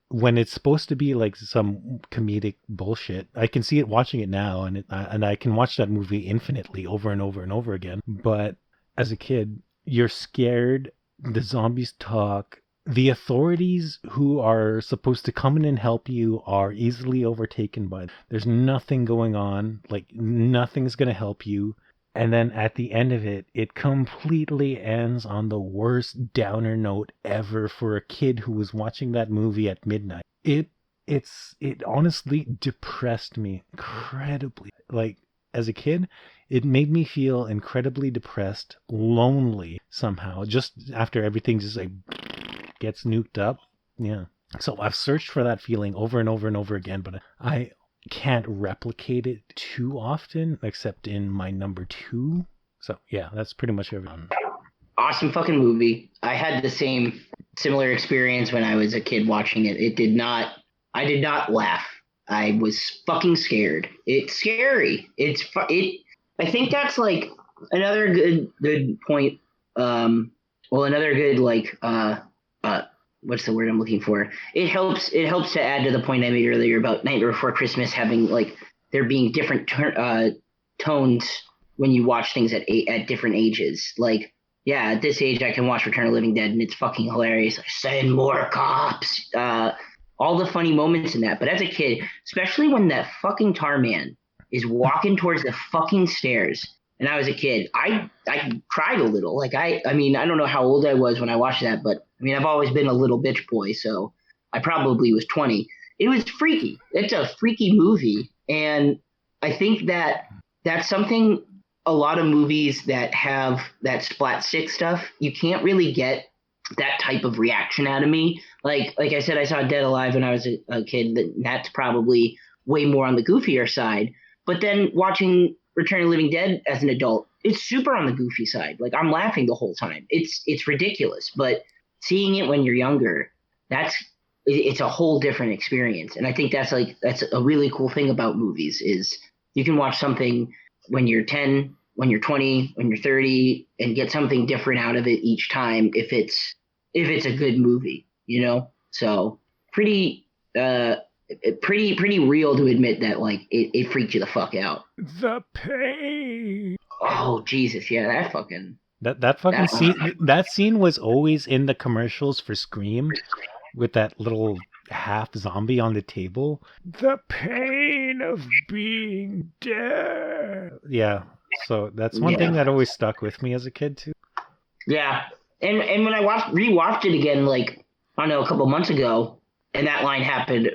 when it's supposed to be like some comedic bullshit. I can see it watching it now, and I can watch that movie infinitely over and over and over again. But as a kid, you're scared. The zombies talk. The authorities who are supposed to come in and help you are easily overtaken by them. There's nothing going on. Like, nothing's going to help you. And then at the end of it, it completely ends on the worst downer note ever for a kid who was watching that movie at midnight. It honestly depressed me incredibly. Like, as a kid, it made me feel incredibly depressed, lonely somehow, just after everything just like gets nuked up. Yeah. So I've searched for that feeling over and over and over again, but I can't replicate it too often except in my number 2. So yeah, that's pretty much everything. awesome fucking movie. I had the same similar experience when I was a kid watching it. I did not laugh. I was fucking scared. It's scary. I think that's like another good point. Another good like what's the word I'm looking for? It helps to add to the point I made earlier about Nightmare Before Christmas having like there being different tones when you watch things at different ages. Like, yeah, at this age I can watch Return of the Living Dead and it's fucking hilarious. Like, send more cops. All the funny moments in that. But as a kid, especially when that fucking tar man is walking towards the fucking stairs, and I was a kid, I cried a little. Like I mean, I don't know how old I was when I watched that, but I mean, I've always been a little bitch boy, so I probably was 20. It was freaky. It's a freaky movie, and I think that that's something a lot of movies that have that splat stick stuff, you can't really get that type of reaction out of me. Like I said, I saw Dead Alive when I was a kid. That's probably way more on the goofier side. But then watching Return of the Living Dead as an adult, it's super on the goofy side. Like I'm laughing the whole time. It's ridiculous. But seeing it when you're younger, it's a whole different experience. And I think that's a really cool thing about movies is you can watch something when you're 10, when you're 20, when you're 30, and get something different out of it each time if it's a good movie, you know? So pretty uh pretty real to admit that like it freaked you the fuck out. The pain. Oh Jesus, yeah, that fucking That fucking that scene. That scene was always in the commercials for Scream, with that little half zombie on the table. The pain of being dead. Yeah. So that's one thing yeah. that always stuck with me as a kid too. Yeah. And when I rewatched it again like I don't know a couple months ago and that line happened,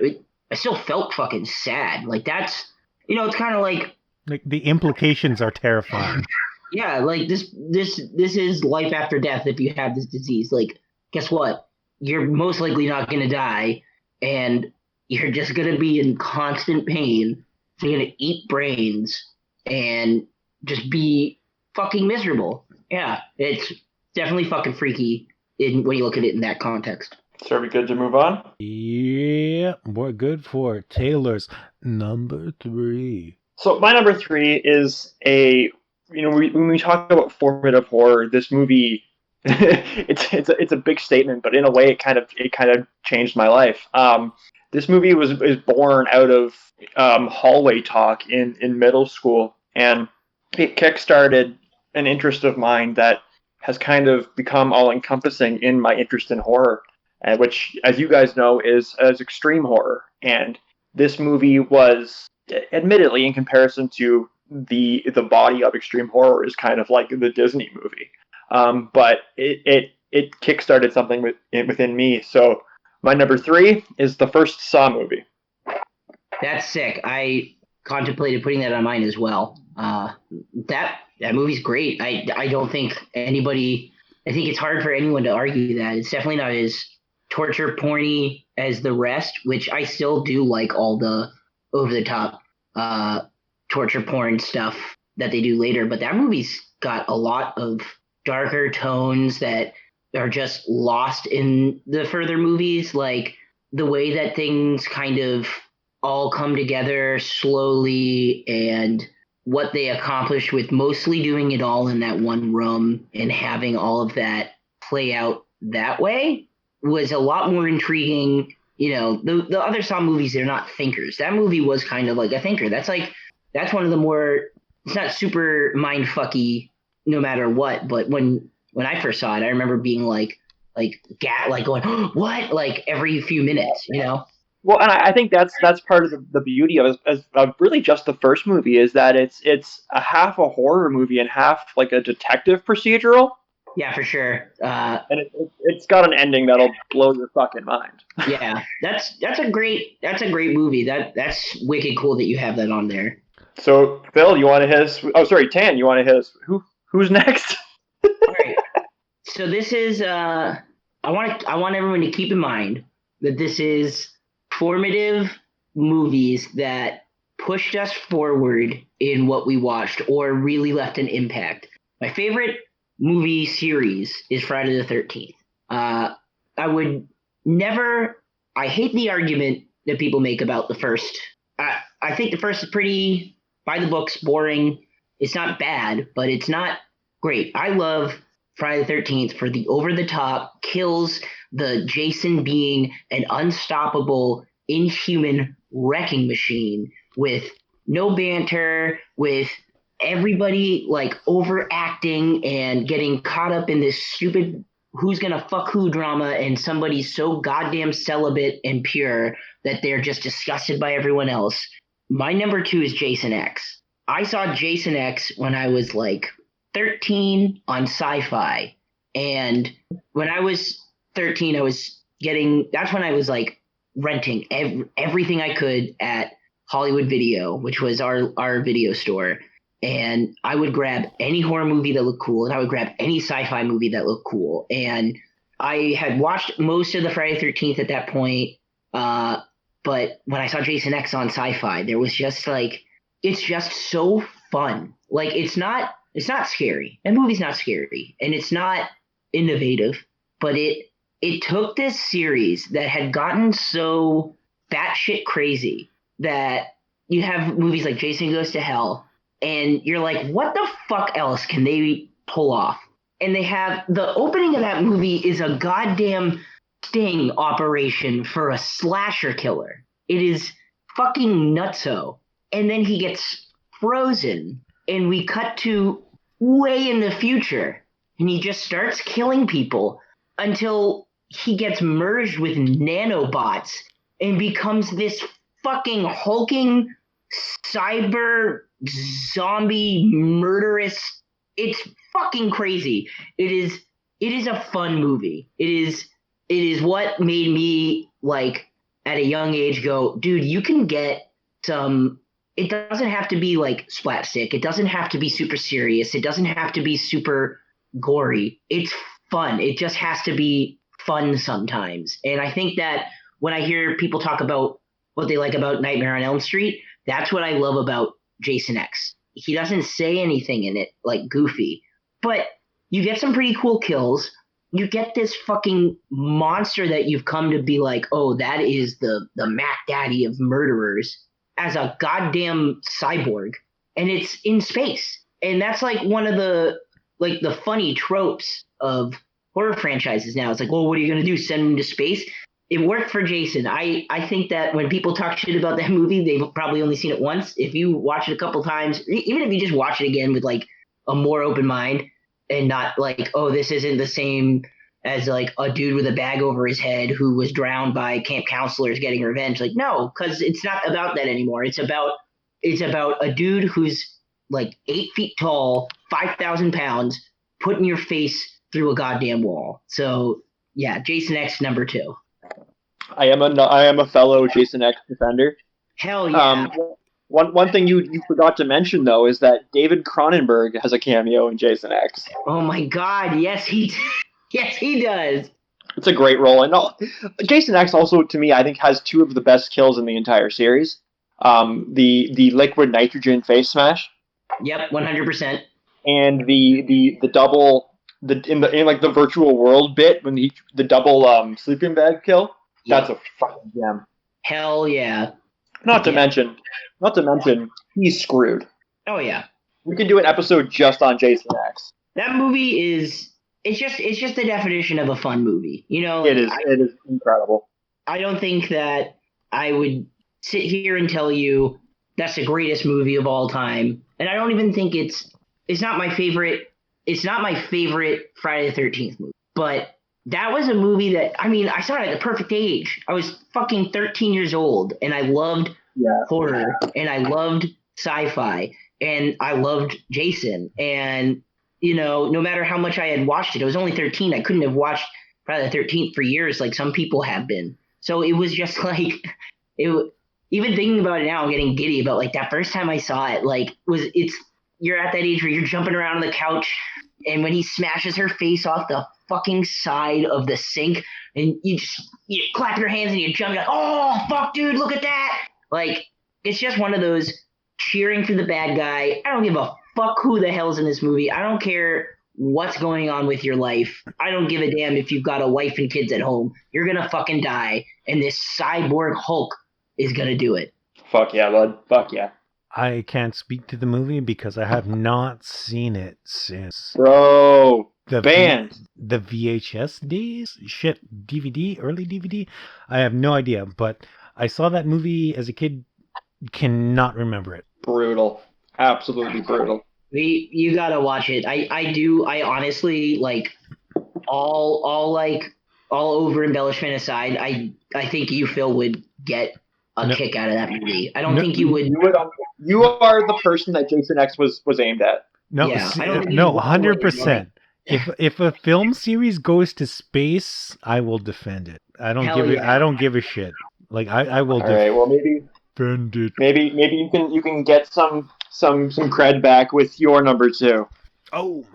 I still felt fucking sad. Like that's it's kind of like Like the implications are terrifying. yeah, like this is life after death if you have this disease. Like, guess what? You're most likely not gonna die, and you're just gonna be in constant pain. So you're gonna eat brains and just be fucking miserable. Yeah, it's definitely fucking freaky when you look at it in that context. So are we good to move on? Yeah, we're good for Taylor's number 3. So my number 3 is when we talk about formative horror, this movie it's a big statement, but in a way it kind of changed my life. This movie is born out of hallway talk in middle school, and it kickstarted an interest of mine that has kind of become all encompassing in my interest in horror, which, as you guys know, is as extreme horror. And this movie was, admittedly, in comparison to the body of extreme horror, is kind of like the Disney movie. But it kickstarted something within me. So my number 3 is the first Saw movie. That's sick. I contemplated putting that on mine as well. That movie's great. I don't think anybody. I think it's hard for anyone to argue that it's definitely not as torture porny as the rest, which I still do like all the over the top torture porn stuff that they do later. But that movie's got a lot of darker tones that are just lost in the further movies, like the way that things kind of all come together slowly and what they accomplished with mostly doing it all in that one room and having all of that play out that way was a lot more intriguing. The other Saw movies, they're not thinkers. That movie was kind of like a thinker. That's one of the more, it's not super mind fucky no matter what, but when I first saw it, I remember being like going, what? Like every few minutes, Well, and I think that's part of the beauty of really just the first movie, is that it's a half a horror movie and half like a detective procedural. Yeah, for sure. And it's got an ending that'll blow your fucking mind. Yeah, that's a great movie. That's wicked cool that you have that on there. So Phil, you want to hit us? Oh, sorry, Tann, you want to hit us? Who's next? All right. So this is I want everyone to keep in mind that this is formative movies that pushed us forward in what we watched or really left an impact. My favorite movie series is Friday the 13th. I would never. I hate the argument that people make about the first. I think the first is pretty by the books, boring. It's not bad, but it's not great. I love Friday the 13th for the over-the-top kills, the Jason being an unstoppable, inhuman wrecking machine with no banter, with everybody like overacting and getting caught up in this stupid who's gonna fuck who drama, and somebody's so goddamn celibate and pure that they're just disgusted by everyone else. My number 2 is Jason X. I saw Jason X when I was like 13 on Sci-Fi, and when I was 13, I was getting. That's when I was like renting everything I could at Hollywood Video, which was our video store. And I would grab any horror movie that looked cool, and I would grab any sci-fi movie that looked cool. And I had watched most of the Friday the 13th at that point, but when I saw Jason X on Sci-Fi, there was just like, it's just so fun. Like it's not scary. That movie's not scary, and it's not innovative, but it took this series that had gotten so batshit crazy that you have movies like Jason Goes to Hell, and you're like, what the fuck else can they pull off? And they have the opening of that movie is a goddamn sting operation for a slasher killer. It is fucking nutso. And then he gets frozen, and we cut to way in the future, and he just starts killing people until he gets merged with nanobots and becomes this fucking hulking cyber zombie murderous. It's fucking crazy. It is a fun movie. It is what made me like at a young age go, dude, you can get some. It doesn't have to be like slapstick. It doesn't have to be super serious. It doesn't have to be super gory. It's fun. It just has to be fun sometimes. And I think that when I hear people talk about what they like about Nightmare on Elm Street, that's what I love about Jason X. He doesn't say anything in it like goofy, but you get some pretty cool kills. You get this fucking monster that you've come to be like, oh, that is the Mac Daddy of murderers as a goddamn cyborg, and it's in space. And that's like one of the funny tropes of horror franchises now. It's like, well, what are you going to do? Send him to space? It worked for Jason. I think that when people talk shit about that movie, they've probably only seen it once. If you watch it a couple times, even if you just watch it again with like a more open mind and not like, oh, this isn't the same as like a dude with a bag over his head who was drowned by camp counselors getting revenge. Like, no, because it's not about that anymore. It's about a dude who's like 8 feet tall, 5,000 pounds, putting your face through a goddamn wall. So yeah, Jason X number 2. I am a fellow Jason X defender. Hell yeah. One thing you forgot to mention though is that David Cronenberg has a cameo in Jason X. Oh my God, yes he yes he does. It's a great role, and Jason X also to me I think has 2 of the best kills in the entire series. The liquid nitrogen face smash. Yep, 100%. And the double in like the virtual world bit when the double sleeping bag kill. That's a fucking gem. Hell yeah. Not to mention, he's screwed. Oh yeah. We could do an episode just on Jason X. That movie is it's just the definition of a fun movie. You know, it is incredible. I don't think that I would sit here and tell you that's the greatest movie of all time. And I don't even think it's not my favorite. It's not my favorite Friday the 13th movie. But that was a movie that, I mean, I saw it at the perfect age. I was fucking 13 years old, and I loved horror, and I loved sci-fi, and I loved Jason. And, you know, no matter how much I had watched it, I was only 13. I couldn't have watched Friday the 13th for years like some people have been. So it was just like, even thinking about it now, I'm getting giddy about like that first time I saw it. Like, you're at that age where you're jumping around on the couch, and when he smashes her face off the fucking side of the sink, and you clap your hands and you jump, like, oh fuck, dude, look at that! Like, it's just one of those cheering for the bad guy. I don't give a fuck who the hell's in this movie. I don't care what's going on with your life. I don't give a damn if you've got a wife and kids at home. You're gonna fucking die, and this cyborg Hulk is gonna do it. Fuck yeah, bud. Fuck yeah. I can't speak to the movie because I have not seen it since. Bro, Banned. The VHS days, shit, DVD, early DVD. I have no idea, but I saw that movie as a kid. Cannot remember it. Brutal. Absolutely brutal. You gotta watch it. I honestly like all over embellishment aside. I think you, Phil, would get a No, kick out of that movie. I don't no, think you would. You are the person that Jason X was aimed at. no, Yeah, I don't think no, you'd walk away from it. 100%. If a film series goes to space, I will defend it. I don't Hell give it. yeah. I don't give a shit. Like I will All right. Well, defend it. maybe you can get some cred back with your number 2. Oh,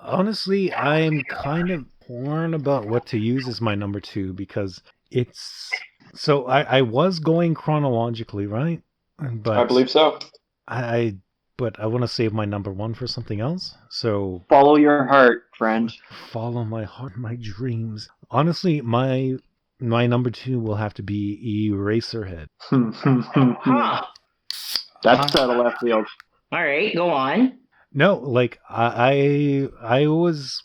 honestly, I'm kind of torn about what to use as my number 2 because it's so I was going chronologically, right? But I believe so. I but I want to save my number 1 for something else. So Follow your heart, friend. follow my heart, my dreams. Honestly, my number 2 will have to be Eraserhead. Huh. That's out of left field. All right, go on. No, like I was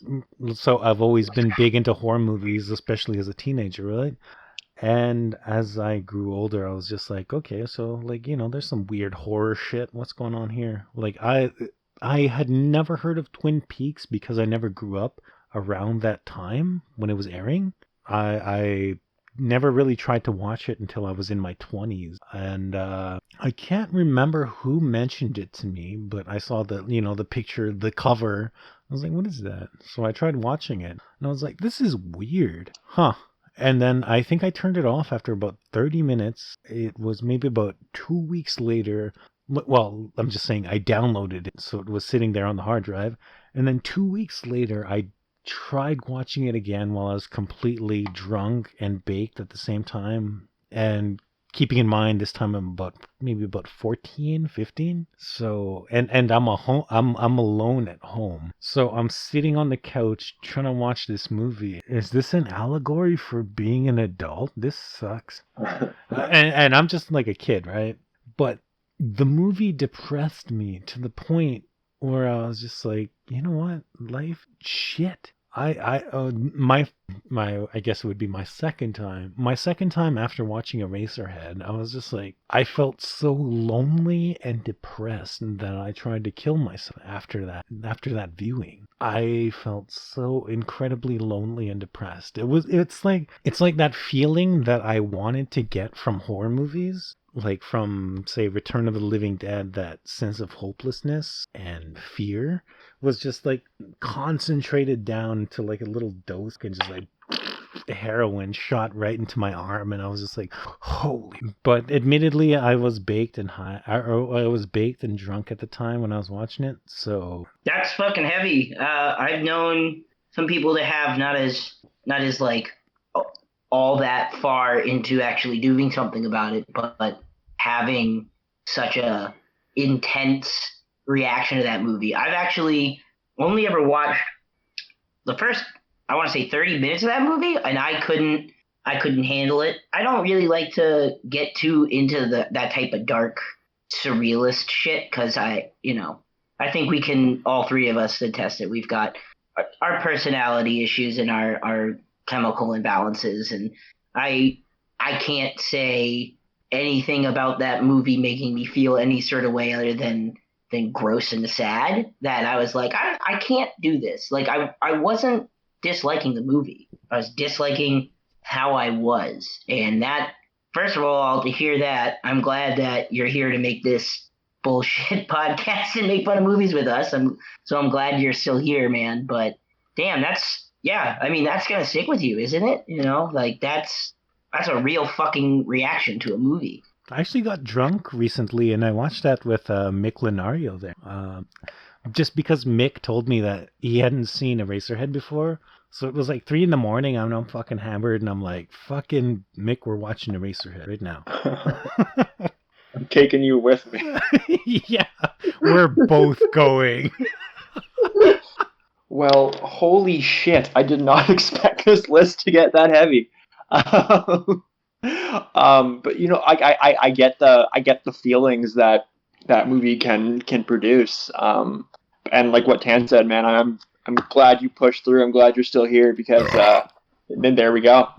so I've always been big into horror movies, especially as a teenager, right? And as I grew older, I was just like, okay, so like, there's some weird horror shit. What's going on here? Like I had never heard of Twin Peaks because I never grew up around that time when it was airing. I never really tried to watch it until I was in my 20s, and I can't remember who mentioned it to me, but I saw the picture, the cover. I was like, what is that? So I tried watching it, and I was like, this is weird, huh? And then I think I turned it off after about 30 minutes. It was maybe about 2 weeks later. Well, I'm just saying I downloaded it, so it was sitting there on the hard drive. And then 2 weeks later, I tried watching it again while I was completely drunk and baked at the same time. And keeping in mind this time I'm maybe about 14, 15. So and I'm I'm alone at home. So I'm sitting on the couch trying to watch this movie. Is this an allegory for being an adult? This sucks. And I'm just like a kid, right? But the movie depressed me to the point where I was just like, you know what? Life shit. My I guess it would be my second time. My second time after watching Eraserhead, I was just like, I felt so lonely and depressed that I tried to kill myself after that viewing. I felt so incredibly lonely and depressed. It's like that feeling that I wanted to get from horror movies, like from, say, Return of the Living Dead, that sense of hopelessness and fear was just like concentrated down to like a little dose and just like heroin shot right into my arm, and I was just like, holy. But admittedly, I was baked and high. I was baked and drunk at the time when I was watching it, so That's fucking heavy. I've known some people that have not as like all that far into actually doing something about it, but having such a intense reaction to that movie. I've actually only ever watched the first, I want to say, 30 minutes of that movie, and I couldn't handle it. I don't really like to get too into that type of dark surrealist shit because I think we can, all three of us, attest it. We've got our personality issues and our chemical imbalances, and I can't say anything about that movie making me feel any sort of way other than gross and sad, that I was like, I can't do this. Like I wasn't disliking the movie. I was disliking how I was. And that, first of all, to hear that, I'm glad that you're here to make this bullshit podcast and make fun of movies with us. I'm glad you're still here, man. But damn, that's gonna stick with you, isn't it? Like that's a real fucking reaction to a movie. I actually got drunk recently, and I watched that with Mick Lenario there. Just because Mick told me that he hadn't seen Eraserhead before. So it was like 3 a.m. I'm fucking hammered, and I'm like, fucking Mick, we're watching Eraserhead right now. I'm taking you with me. Yeah, we're both going. Well, holy shit! I did not expect this list to get that heavy. But I get the feelings that movie can produce. And like what Tann said, man, I'm glad you pushed through. I'm glad you're still here because then there we go.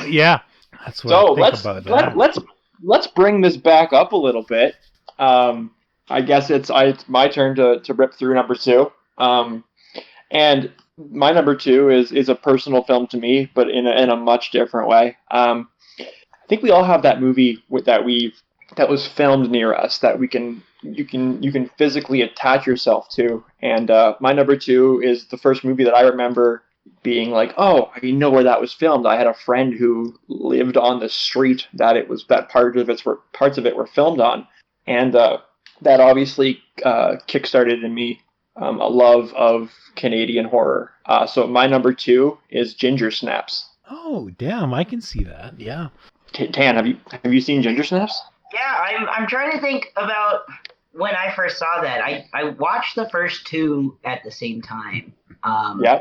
Yeah, that's what So I think about that. let's bring this back up a little bit. I guess it's my turn to rip through number two. And my number two is a personal film to me, but in a much different way. I think we all have that movie that was filmed near us that you can physically attach yourself to. And my number two is the first movie that I remember being like, oh, I know where that was filmed. I had a friend who lived on the street that parts of it were filmed on, and that obviously kickstarted in me a love of Canadian horror. So my number two is Ginger Snaps. Oh, damn, I can see that. Yeah. Tan, have you seen Ginger Snaps? Yeah, I'm trying to think about when I first saw that. I watched the first two at the same time. Yeah.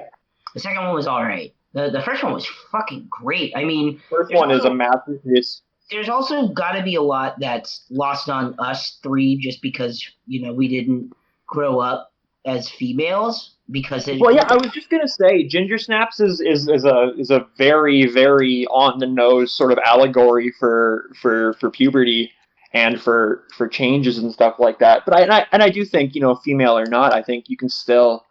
The second one was all right. The first one was fucking great. I mean, First one is a masterpiece. there's also got to be a lot that's lost on us three just because we didn't grow up as females because Well, yeah, I was just gonna say, Ginger Snaps is a very very on the nose sort of allegory for puberty and for changes and stuff like that. But I do think, female or not, I think you can still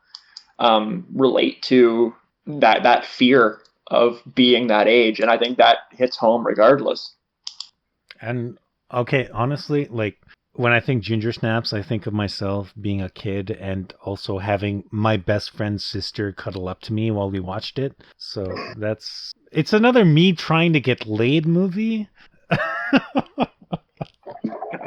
relate to that fear of being that age, and I think that hits home regardless. And okay, honestly, like when I think Ginger Snaps, I think of myself being a kid and also having my best friend's sister cuddle up to me while we watched it. So it's another me trying to get laid movie. I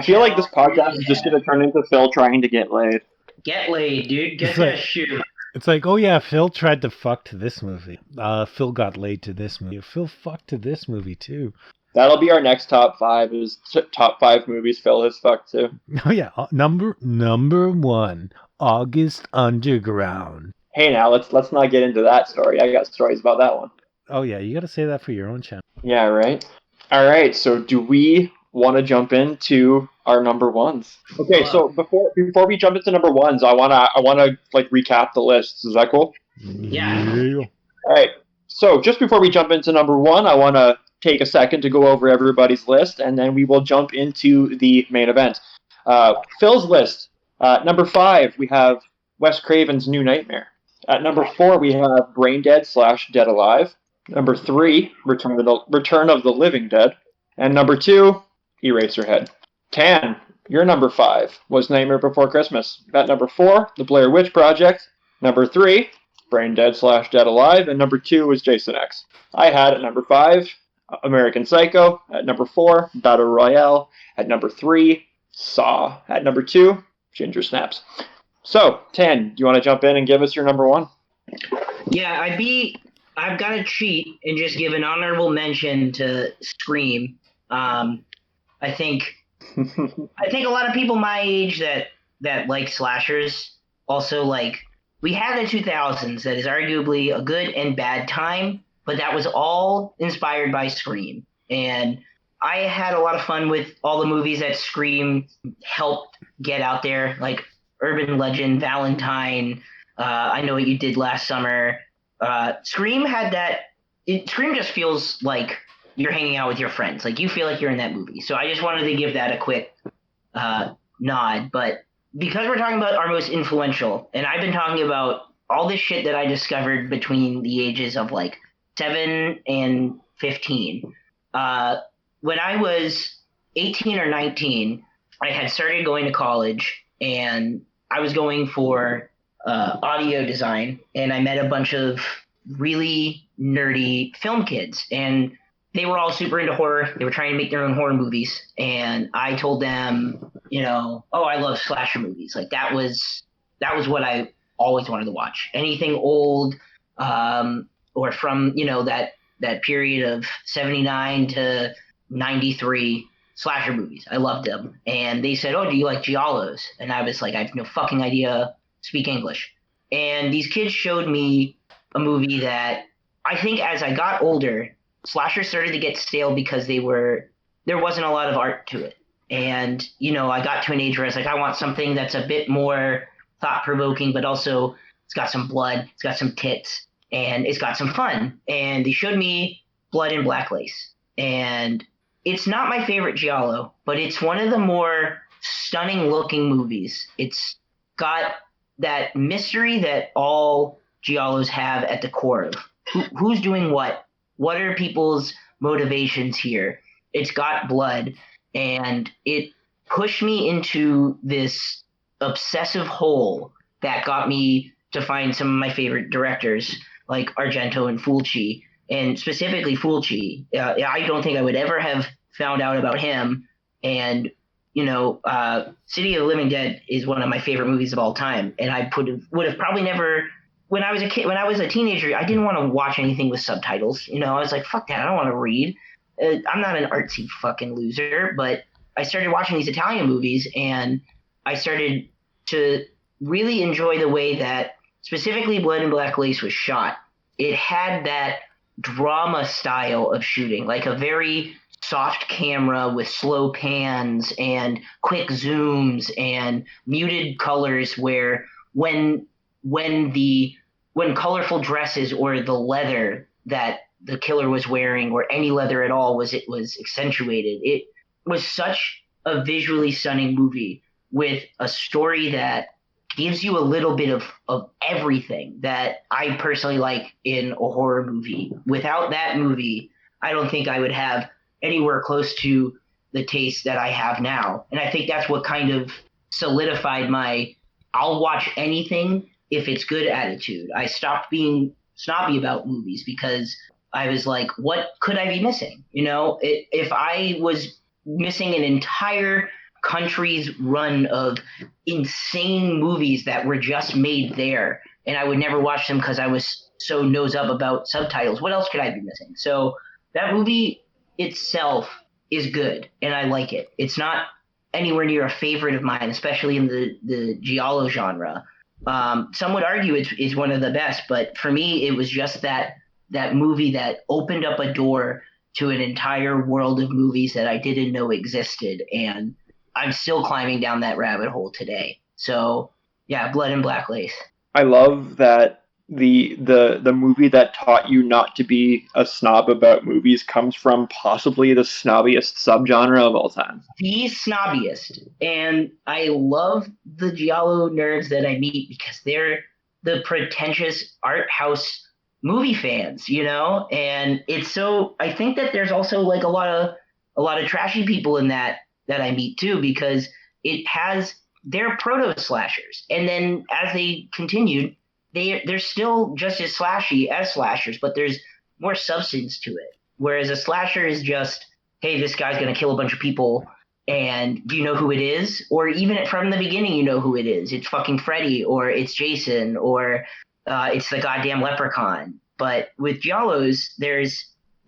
feel like this podcast is just gonna turn into Phil trying to get laid. Get laid, dude. Get It's that like- shoe. It's like, oh yeah, Phil tried to fuck to this movie. Phil got laid to this movie. Phil fucked to this movie too. That'll be our next top five, is top five movies Phil has fucked to. Oh yeah, number one, August Underground. Hey, now let's not get into that story. I got stories about that one. Oh yeah, you got to say that for your own channel. Yeah, right. All right. So, do we want to jump into our number ones? Okay. So before we jump into number ones, I wanna like recap the lists. Is that cool? Yeah. All right. So just before we jump into number one, I want to take a second to go over everybody's list, and then we will jump into the main event. Phil's list. Number 5, we have Wes Craven's New Nightmare. At number 4, we have Brain Dead / Dead Alive. Number 3, Return of the Living Dead. And number 2, Eraserhead. Tan, your number 5 was Nightmare Before Christmas. At number 4, The Blair Witch Project. Number 3, Brain Dead / Dead Alive. And number 2 was Jason X. I had at number 5, American Psycho. At number 4, Battle Royale. At number 3, Saw. At number 2, Ginger Snaps. So, Tan, do you want to jump in and give us your number 1? Yeah, I've got to cheat and just give an honorable mention to Scream. I think a lot of people my age that like slashers also like. We had the 2000s that is arguably a good and bad time, but that was all inspired by Scream. And I had a lot of fun with all the movies that Scream helped get out there, like Urban Legend, Valentine, I Know What You Did Last Summer. Scream had that. Scream just feels like you're hanging out with your friends. Like you feel like you're in that movie. So I just wanted to give that a quick nod. But because we're talking about our most influential, and I've been talking about all this shit that I discovered between the ages of like 7 and 15. When I was 18 or 19, I had started going to college, and I was going for audio design, and I met a bunch of really nerdy film kids, and they were all super into horror. They were trying to make their own horror movies, and I told them, oh, I love slasher movies. Like that was what I always wanted to watch. Anything old, or from that period of 79 to 93 slasher movies. I loved them. And they said, oh, do you like giallos? And I was like, I have no fucking idea speak English. And these kids showed me a movie that I think as I got older, slashers started to get stale because there wasn't a lot of art to it. And, I got to an age where I was like, I want something that's a bit more thought-provoking, but also it's got some blood, it's got some tits, and it's got some fun. And they showed me Blood and Black Lace. And it's not my favorite Giallo, but it's one of the more stunning looking movies. It's got that mystery that all Giallos have at the core of who's doing what? What are people's motivations here? It's got blood, and it pushed me into this obsessive hole that got me to find some of my favorite directors like Argento and Fulci, and specifically Fulci. I don't think I would ever have found out about him. And City of the Living Dead is one of my favorite movies of all time, and I would have probably never. When I was a teenager, I didn't want to watch anything with subtitles. I was like, fuck that, I don't want to read. I'm not an artsy fucking loser, but I started watching these Italian movies, and I started to really enjoy the way that specifically Blood and Black Lace was shot. It had that drama style of shooting, like a very soft camera with slow pans and quick zooms and muted colors, where when colorful dresses or the leather that the killer was wearing, or any leather at all, was accentuated. It was such a visually stunning movie with a story that gives you a little bit of everything that I personally like in a horror movie. Without that movie, I don't think I would have anywhere close to the taste that I have now. And I think that's what kind of solidified my I'll watch anything if it's good attitude. I stopped being snobby about movies because I was like, what could I be missing? If I was missing an entire country's run of insane movies that were just made there, and I would never watch them because I was so nose up about subtitles, what else could I be missing? So that movie itself is good, and I like it. It's not anywhere near a favorite of mine, especially in the Giallo genre. Some would argue it's one of the best, but for me, it was just that movie that opened up a door to an entire world of movies that I didn't know existed, and I'm still climbing down that rabbit hole today. So yeah, Blood and Black Lace. I love that the movie that taught you not to be a snob about movies comes from possibly the snobbiest subgenre of all time. The snobbiest. And I love the Giallo nerds that I meet because they're the pretentious art house movie fans, and it's so, I think that there's also like a lot of trashy people in that I meet too, because they're proto slashers, and then as they continued, they're still just as slashy as slashers, but there's more substance to it. Whereas a slasher is just, hey, this guy's gonna kill a bunch of people, and do you know who it is? Or even from the beginning, you know who it is. It's fucking Freddy, or it's Jason, or it's the goddamn leprechaun. But with Giallos, there is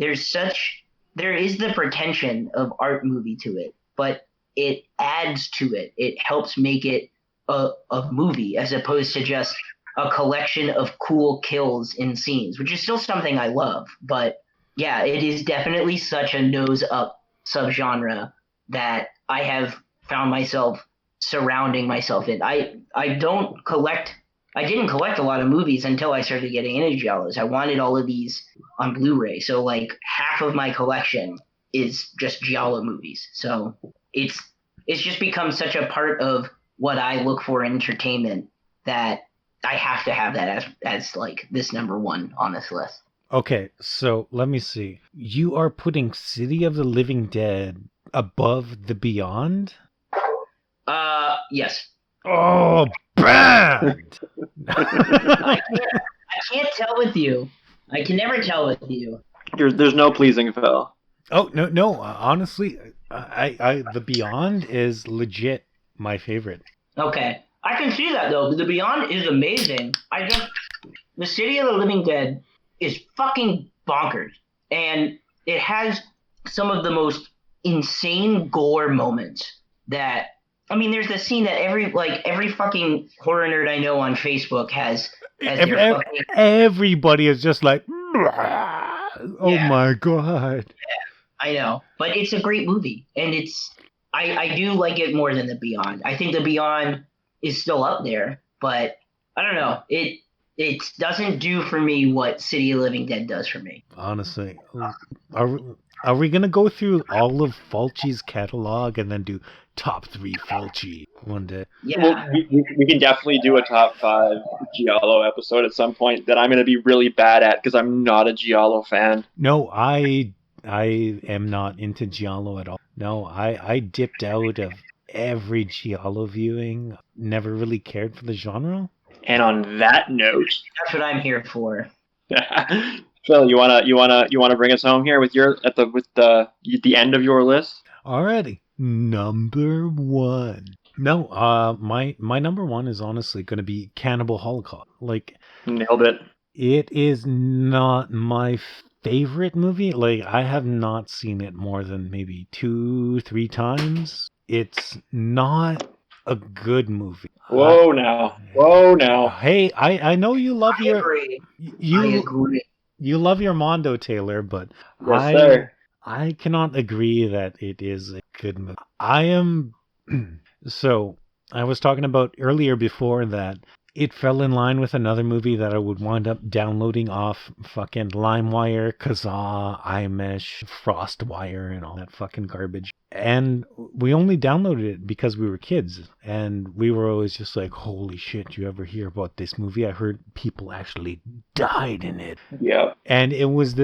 the pretension of art movie to it, but it adds to it. It helps make it a movie as opposed to just a collection of cool kills in scenes, which is still something I love. But yeah, it is definitely such a nose up subgenre that I have found myself surrounding myself in. I didn't collect a lot of movies until I started getting into Giallos. I wanted all of these on Blu-ray. So like half of my collection is just Giallo movies. So it's just become such a part of what I look for in entertainment that I have to have that as like this number one on this list. Okay, so let me see. You are putting City of the Living Dead above The Beyond? Yes. Oh, bad! I can't tell with you. I can never tell with you. There's no pleasing Phil. Oh, no, honestly, I The Beyond is legit my favorite. Okay. I can see that though. The Beyond is amazing. The City of the Living Dead is fucking bonkers. And it has some of the most insane gore moments that, I mean, there's the scene that every fucking horror nerd I know on Facebook has everybody is just like, oh yeah. My God. Yeah, I know. But it's a great movie. And I do like it more than The Beyond. I think The Beyond is still up there, but I don't know. it doesn't do for me what City of Living Dead does for me. Honestly, are are we gonna go through all of Fulci's catalog and then do top 3 Fulci one day? Well, Yeah, we can definitely do a top 5 Giallo episode at some point that I'm going to be really bad at because I'm not a Giallo fan. No, I am not into Giallo at all. No, I dipped out of every Giallo viewing. Never really cared for the genre. And on that note, that's what I'm here for. Phil, you wanna bring us home here with the end of your list? Alrighty, number 1. No, my number 1 is honestly going to be Cannibal Holocaust. Like, Nailed it. it is not my favorite movie. Like, I have not seen it more than maybe 2-3 times. It's not a good movie. Whoa now. Hey, I know you love I your agree. I you agree. you love your Mondo, Taylor, but Yes, sir. I cannot agree that it is a good movie. I am so I was talking about earlier before that it fell in line with another movie that I would wind up downloading off fucking LimeWire, Kazaa, iMesh, FrostWire, and all that fucking garbage. And we only downloaded it because we were kids, and we were always just like, holy shit, you ever hear about this movie? I heard people actually died in it. Yeah. And it was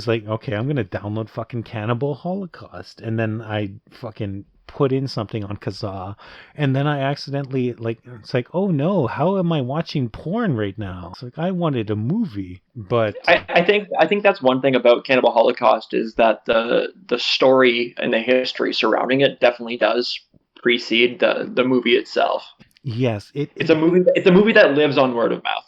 like, okay, I'm gonna download fucking Cannibal Holocaust, and then I fucking put in something on Kazaa, and then I accidentally, like, it's like, oh no, how am I watching porn right now? It's like, I wanted a movie, but I think that's one thing about Cannibal Holocaust is that the story and the history surrounding it definitely does precede the movie itself. yes, It's a movie that lives on word of mouth.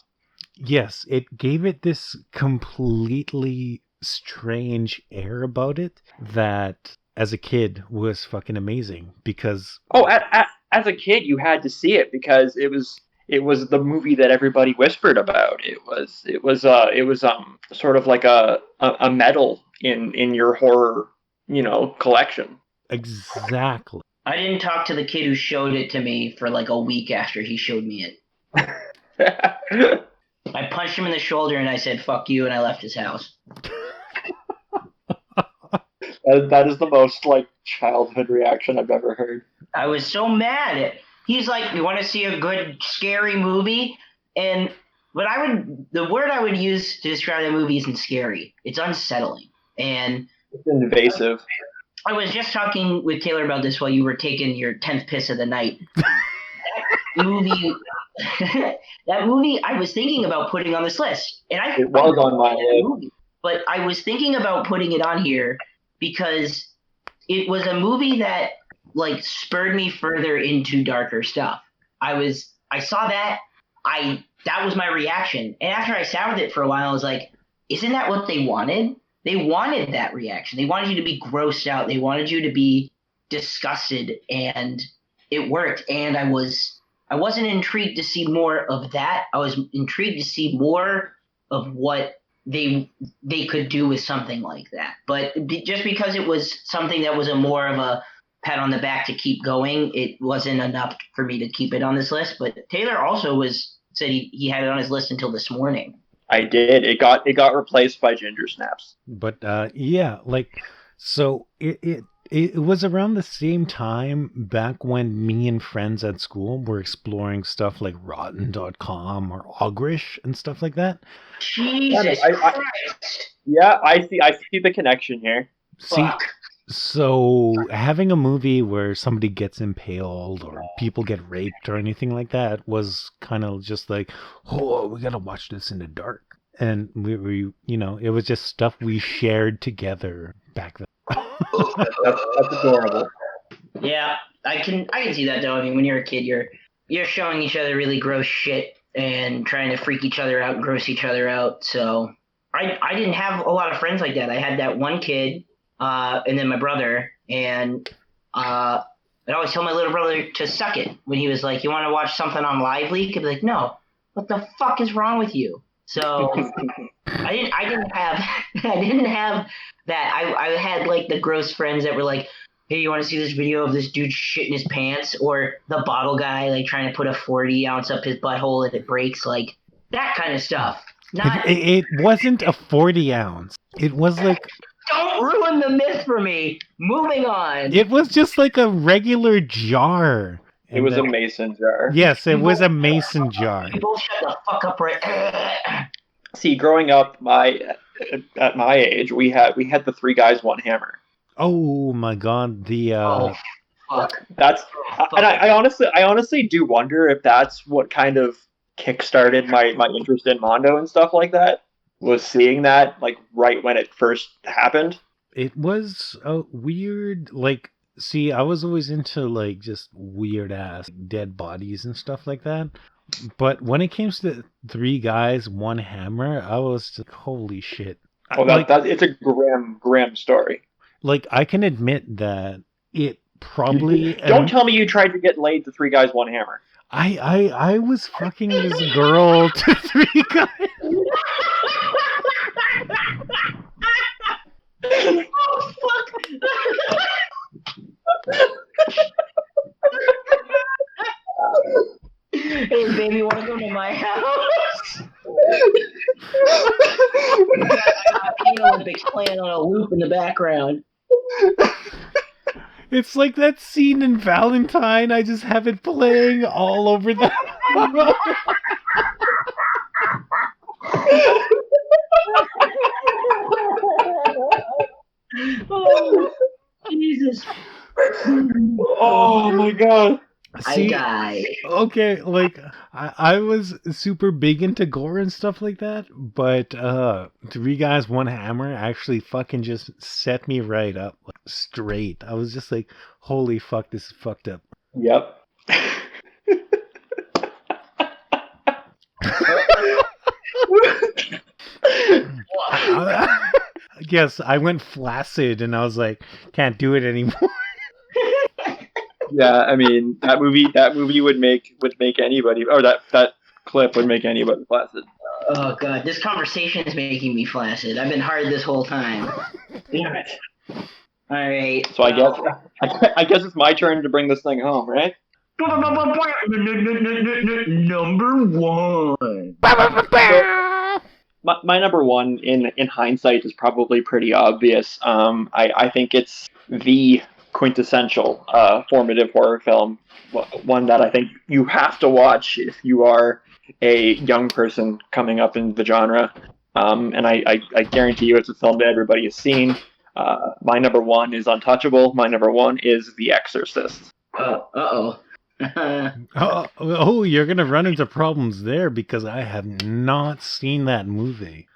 yes, it gave it this completely strange air about it that as a kid was fucking amazing because Oh, as a kid, you had to see it because it was the movie that everybody whispered about. It was sort of like a medal in your horror collection. exactly. I didn't talk to the kid who showed it to me for like a week after he showed me it. I punched him in the shoulder and I said, fuck you, and I left his house. That is the most like childhood reaction I've ever heard. I was so mad. He's like, you want to see a good scary movie? And the word I would use to describe the movie isn't scary. It's unsettling. And It's invasive. I was just talking with Taylor about this while you were taking your 10th piss of the night. That movie, that movie, I was thinking about putting on this list, and It was on my list. movie, but I was thinking about putting it on here because it was a movie that like spurred me further into darker stuff. I saw that, that was my reaction, and after I sat with it for a while, I was like, isn't that what they wanted? They wanted that reaction. They wanted you to be grossed out. They wanted you to be disgusted, and it worked. And I wasn't intrigued to see more of that. I was intrigued to see more of what they could do with something like that. But just because it was something that was a more of a pat on the back to keep going, it wasn't enough for me to keep it on this list. But Taylor also said he had it on his list until this morning. I did. It got replaced by Ginger Snaps. But yeah, like, so it was around the same time back when me and friends at school were exploring stuff like rotten.com or Ogrish and stuff like that. Jesus Christ. Yeah, I see the connection here. See, Fuck. so having a movie where somebody gets impaled or people get raped or anything like that was kind of just like, oh, we gotta watch this in the dark. And we it was just stuff we shared together back then. That's adorable. Yeah, I can see that though. I mean, when you're a kid, you're showing each other really gross shit and trying to freak each other out, gross each other out. So I didn't have a lot of friends like that. I had that one kid, and then my brother, and I'd always tell my little brother to suck it when he was like, "You want to watch something on Live Leak?" I'd be like, "No, what the fuck is wrong with you?" So I didn't have that. I had like the gross friends that were like, hey, you want to see this video of this dude shitting his pants? Or the bottle guy like trying to put a 40 ounce up his butthole and it breaks. Like That kind of stuff. Not. It wasn't a 40 ounce. It was like. Don't ruin the myth for me. Moving on. It was just like a regular jar. It was a mason jar. Yes, it was a mason jar. You both shut the fuck up, right? See, growing up, at my age, we had the Three Guys One Hammer. Oh my god, Oh, fuck. That's and I honestly do wonder if that's what kind of kickstarted my interest in Mondo and stuff like that. Was seeing that like right when it first happened. It was a weird, like, see, I was always into like just weird ass dead bodies and stuff like that. But when it came to Three Guys, One Hammer, I was like, holy shit. Oh, that it's a grim story. Like, I can admit that it probably... Don't tell me you tried to get laid to Three Guys, One Hammer. I was fucking this girl to Three Guys. Oh, fuck. Hey, baby, want to come to my house? I got Pain Olympics playing on a loop in the background. It's like that scene in Valentine. I just have it playing all over the... Oh, Jesus. Oh my god. See, I die. okay, like I was super big into gore and stuff like that, but Three Guys One Hammer actually fucking just set me right up, like, straight. I was just like, holy fuck, this is fucked up. Yep. Yes, I went flaccid and I was like, can't do it anymore. Yeah, I mean that movie would make anybody, or that clip would make anybody flaccid. Oh god, this conversation is making me flaccid. I've been hard this whole time. Damn it. All right. So I guess it's my turn to bring this thing home, right? Number one. My number one in hindsight is probably pretty obvious. I think it's the quintessential formative horror film, one that I think you have to watch if you are a young person coming up in the genre. And I guarantee you it's a film that everybody has seen. My number one is Untouchable. My number one is The Exorcist. Uh-oh. Oh, you're gonna run into problems there because I have not seen that movie.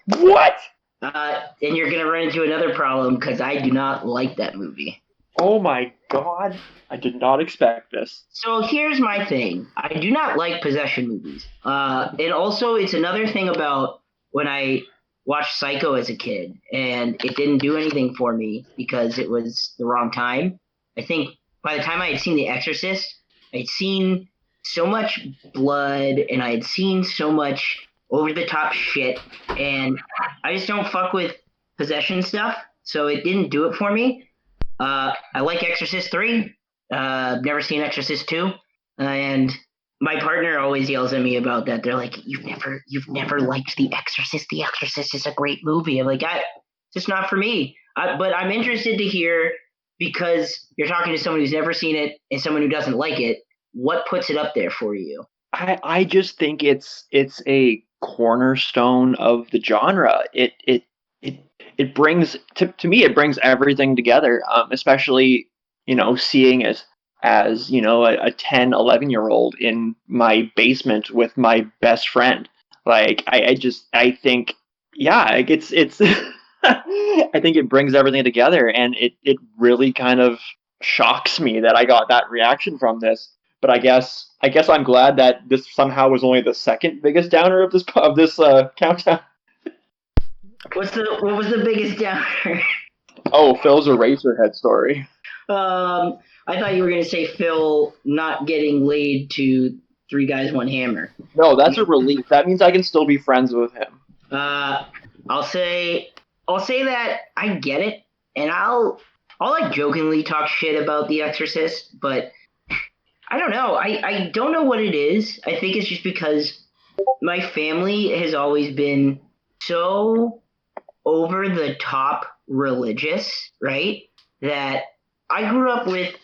What? And you're gonna run into another problem because I do not like that movie. Oh my god. I did not expect this. So here's my thing. I do not like possession movies. And also it's another thing about when I watched Psycho as a kid and it didn't do anything for me because it was the wrong time. I think by the time I had seen The Exorcist, I'd seen so much blood and I had seen so much over-the-top shit, and I just don't fuck with possession stuff, so it didn't do it for me. I like Exorcist 3. Never seen Exorcist 2. And my partner always yells at me about that. They're like, you've never liked The Exorcist. The Exorcist is a great movie. I'm like, it's just not for me. But I'm interested to hear, because you're talking to someone who's never seen it and someone who doesn't like it, what puts it up there for you? I just think it's a cornerstone of the genre. It brings to me, it brings everything together, especially, seeing it as, a 10, 11-year-old in my basement with my best friend. Like, I think, yeah, like it's I think it brings everything together, and it really kind of shocks me that I got that reaction from this. But I guess I'm glad that this somehow was only the second biggest downer of this countdown. What was the biggest downer? Oh, Phil's Eraserhead story. I thought you were gonna say Phil not getting laid to Three Guys One Hammer. No, that's a relief. That means I can still be friends with him. I'll say that I get it, and I'll like jokingly talk shit about The Exorcist, but I don't know. I don't know what it is. I think it's just because my family has always been so over the top religious, right? That I grew up with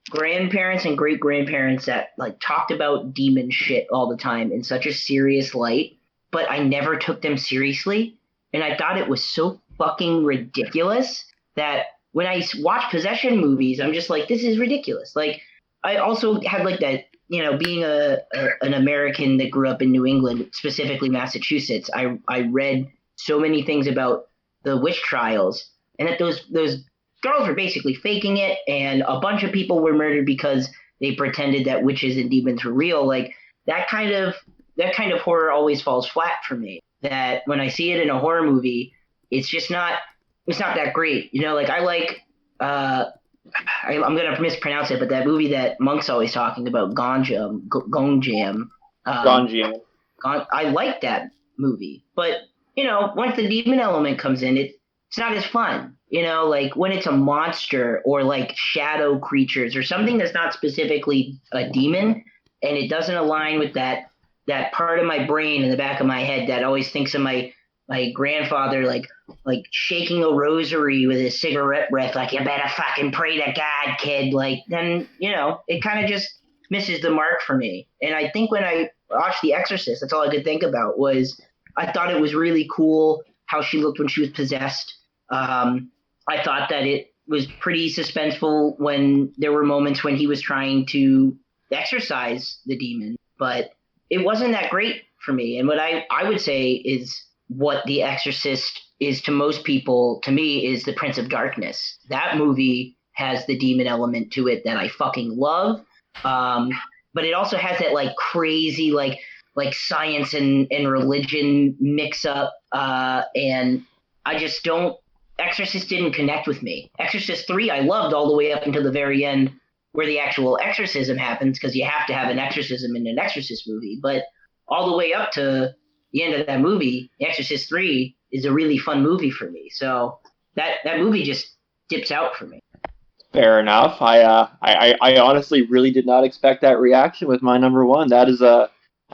grandparents and great grandparents that like talked about demon shit all the time in such a serious light, but I never took them seriously, and I thought it was so fucking ridiculous that when I watch possession movies, I'm just like, this is ridiculous. Like, I also had like that, being an American that grew up in New England, specifically Massachusetts. I read so many things about the witch trials, and that those girls were basically faking it, and a bunch of people were murdered because they pretended that witches and demons were real. Like that kind of horror always falls flat for me. That when I see it in a horror movie, it's just not it's not that great. Like I like I'm gonna mispronounce it, but that movie that Monk's always talking about, Gonjam. Um, Ganji. I like that movie, but once the demon element comes in, it's not as fun. Like when it's a monster or like shadow creatures or something that's not specifically a demon, and it doesn't align with that part of my brain in the back of my head that always thinks of my grandfather like shaking a rosary with his cigarette breath, like you better fucking pray to God, kid. Like then it kind of just misses the mark for me. And I think when I watched The Exorcist, that's all I could think about was I thought it was really cool how she looked when she was possessed. I thought that it was pretty suspenseful when there were moments when he was trying to exorcise the demon, but it wasn't that great for me. And what I would say is what The Exorcist is to most people, to me, is the Prince of Darkness. That movie has the demon element to it that I fucking love. But it also has that like crazy like science and religion mix up. And I just don't. Exorcist didn't connect with me. Exorcist 3 I loved all the way up until the very end where the actual exorcism happens, because you have to have an exorcism in an Exorcist movie. But all the way up to the end of that movie, Exorcist 3 is a really fun movie for me. So that movie just dips out for me. Fair enough. I honestly really did not expect that reaction with my number one. That is I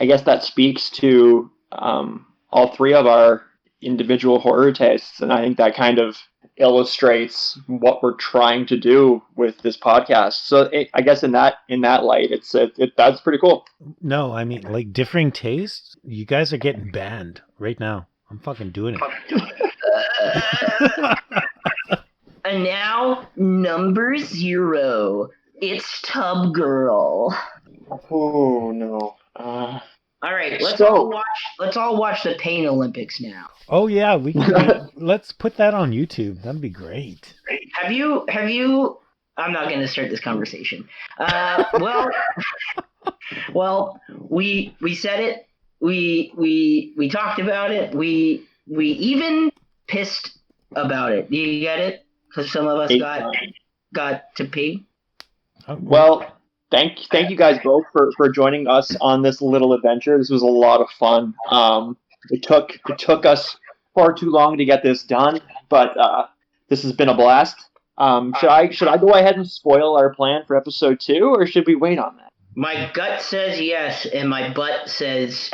guess that speaks to all three of our individual horror tastes, and I think that kind of illustrates what we're trying to do with this podcast. So I guess in that light, that's pretty cool. No, I mean, like differing tastes. You guys are getting banned right now. I'm fucking doing it. And now number 0, it's Tub Girl. Oh no. All right, let's all watch the Pain Olympics now. Oh yeah, we can. Let's put that on YouTube. That'd be great. Have you? I'm not going to start this conversation. Well, we said it. We talked about it. We even pissed about it. Do you get it? Because some of us got to pee. Well, thank you guys both for joining us on this little adventure. This was a lot of fun. It took us far too long to get this done, but this has been a blast. Should I go ahead and spoil our plan for episode 2, or should we wait on that? My gut says yes, and my butt says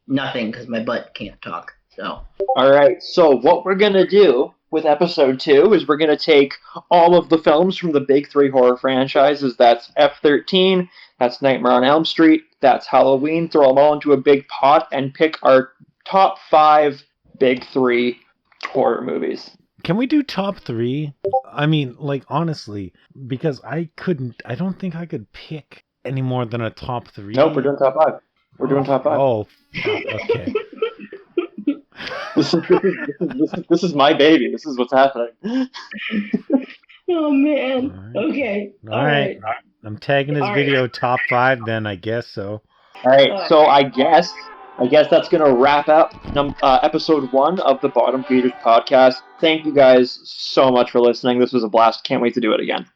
nothing because my butt can't talk. So. All right. So what we're gonna do with episode 2 is we're gonna take all of the films from the big 3 horror franchises. That's F-13. That's Nightmare on Elm Street. That's Halloween. Throw them all into a big pot and pick our top 5 big 3 horror movies. Can we do top 3? I mean, like, honestly, because I don't think I could pick any more than a top 3. Nope, we're doing top 5. We're doing top 5. Oh, okay. This is my baby. This is what's happening. Oh, man. Right. Okay. All right. I'm tagging this video top 5 then, I guess so. All right. So I guess that's going to wrap up episode 1 of the Bottom Feeders podcast. Thank you guys so much for listening. This was a blast. Can't wait to do it again.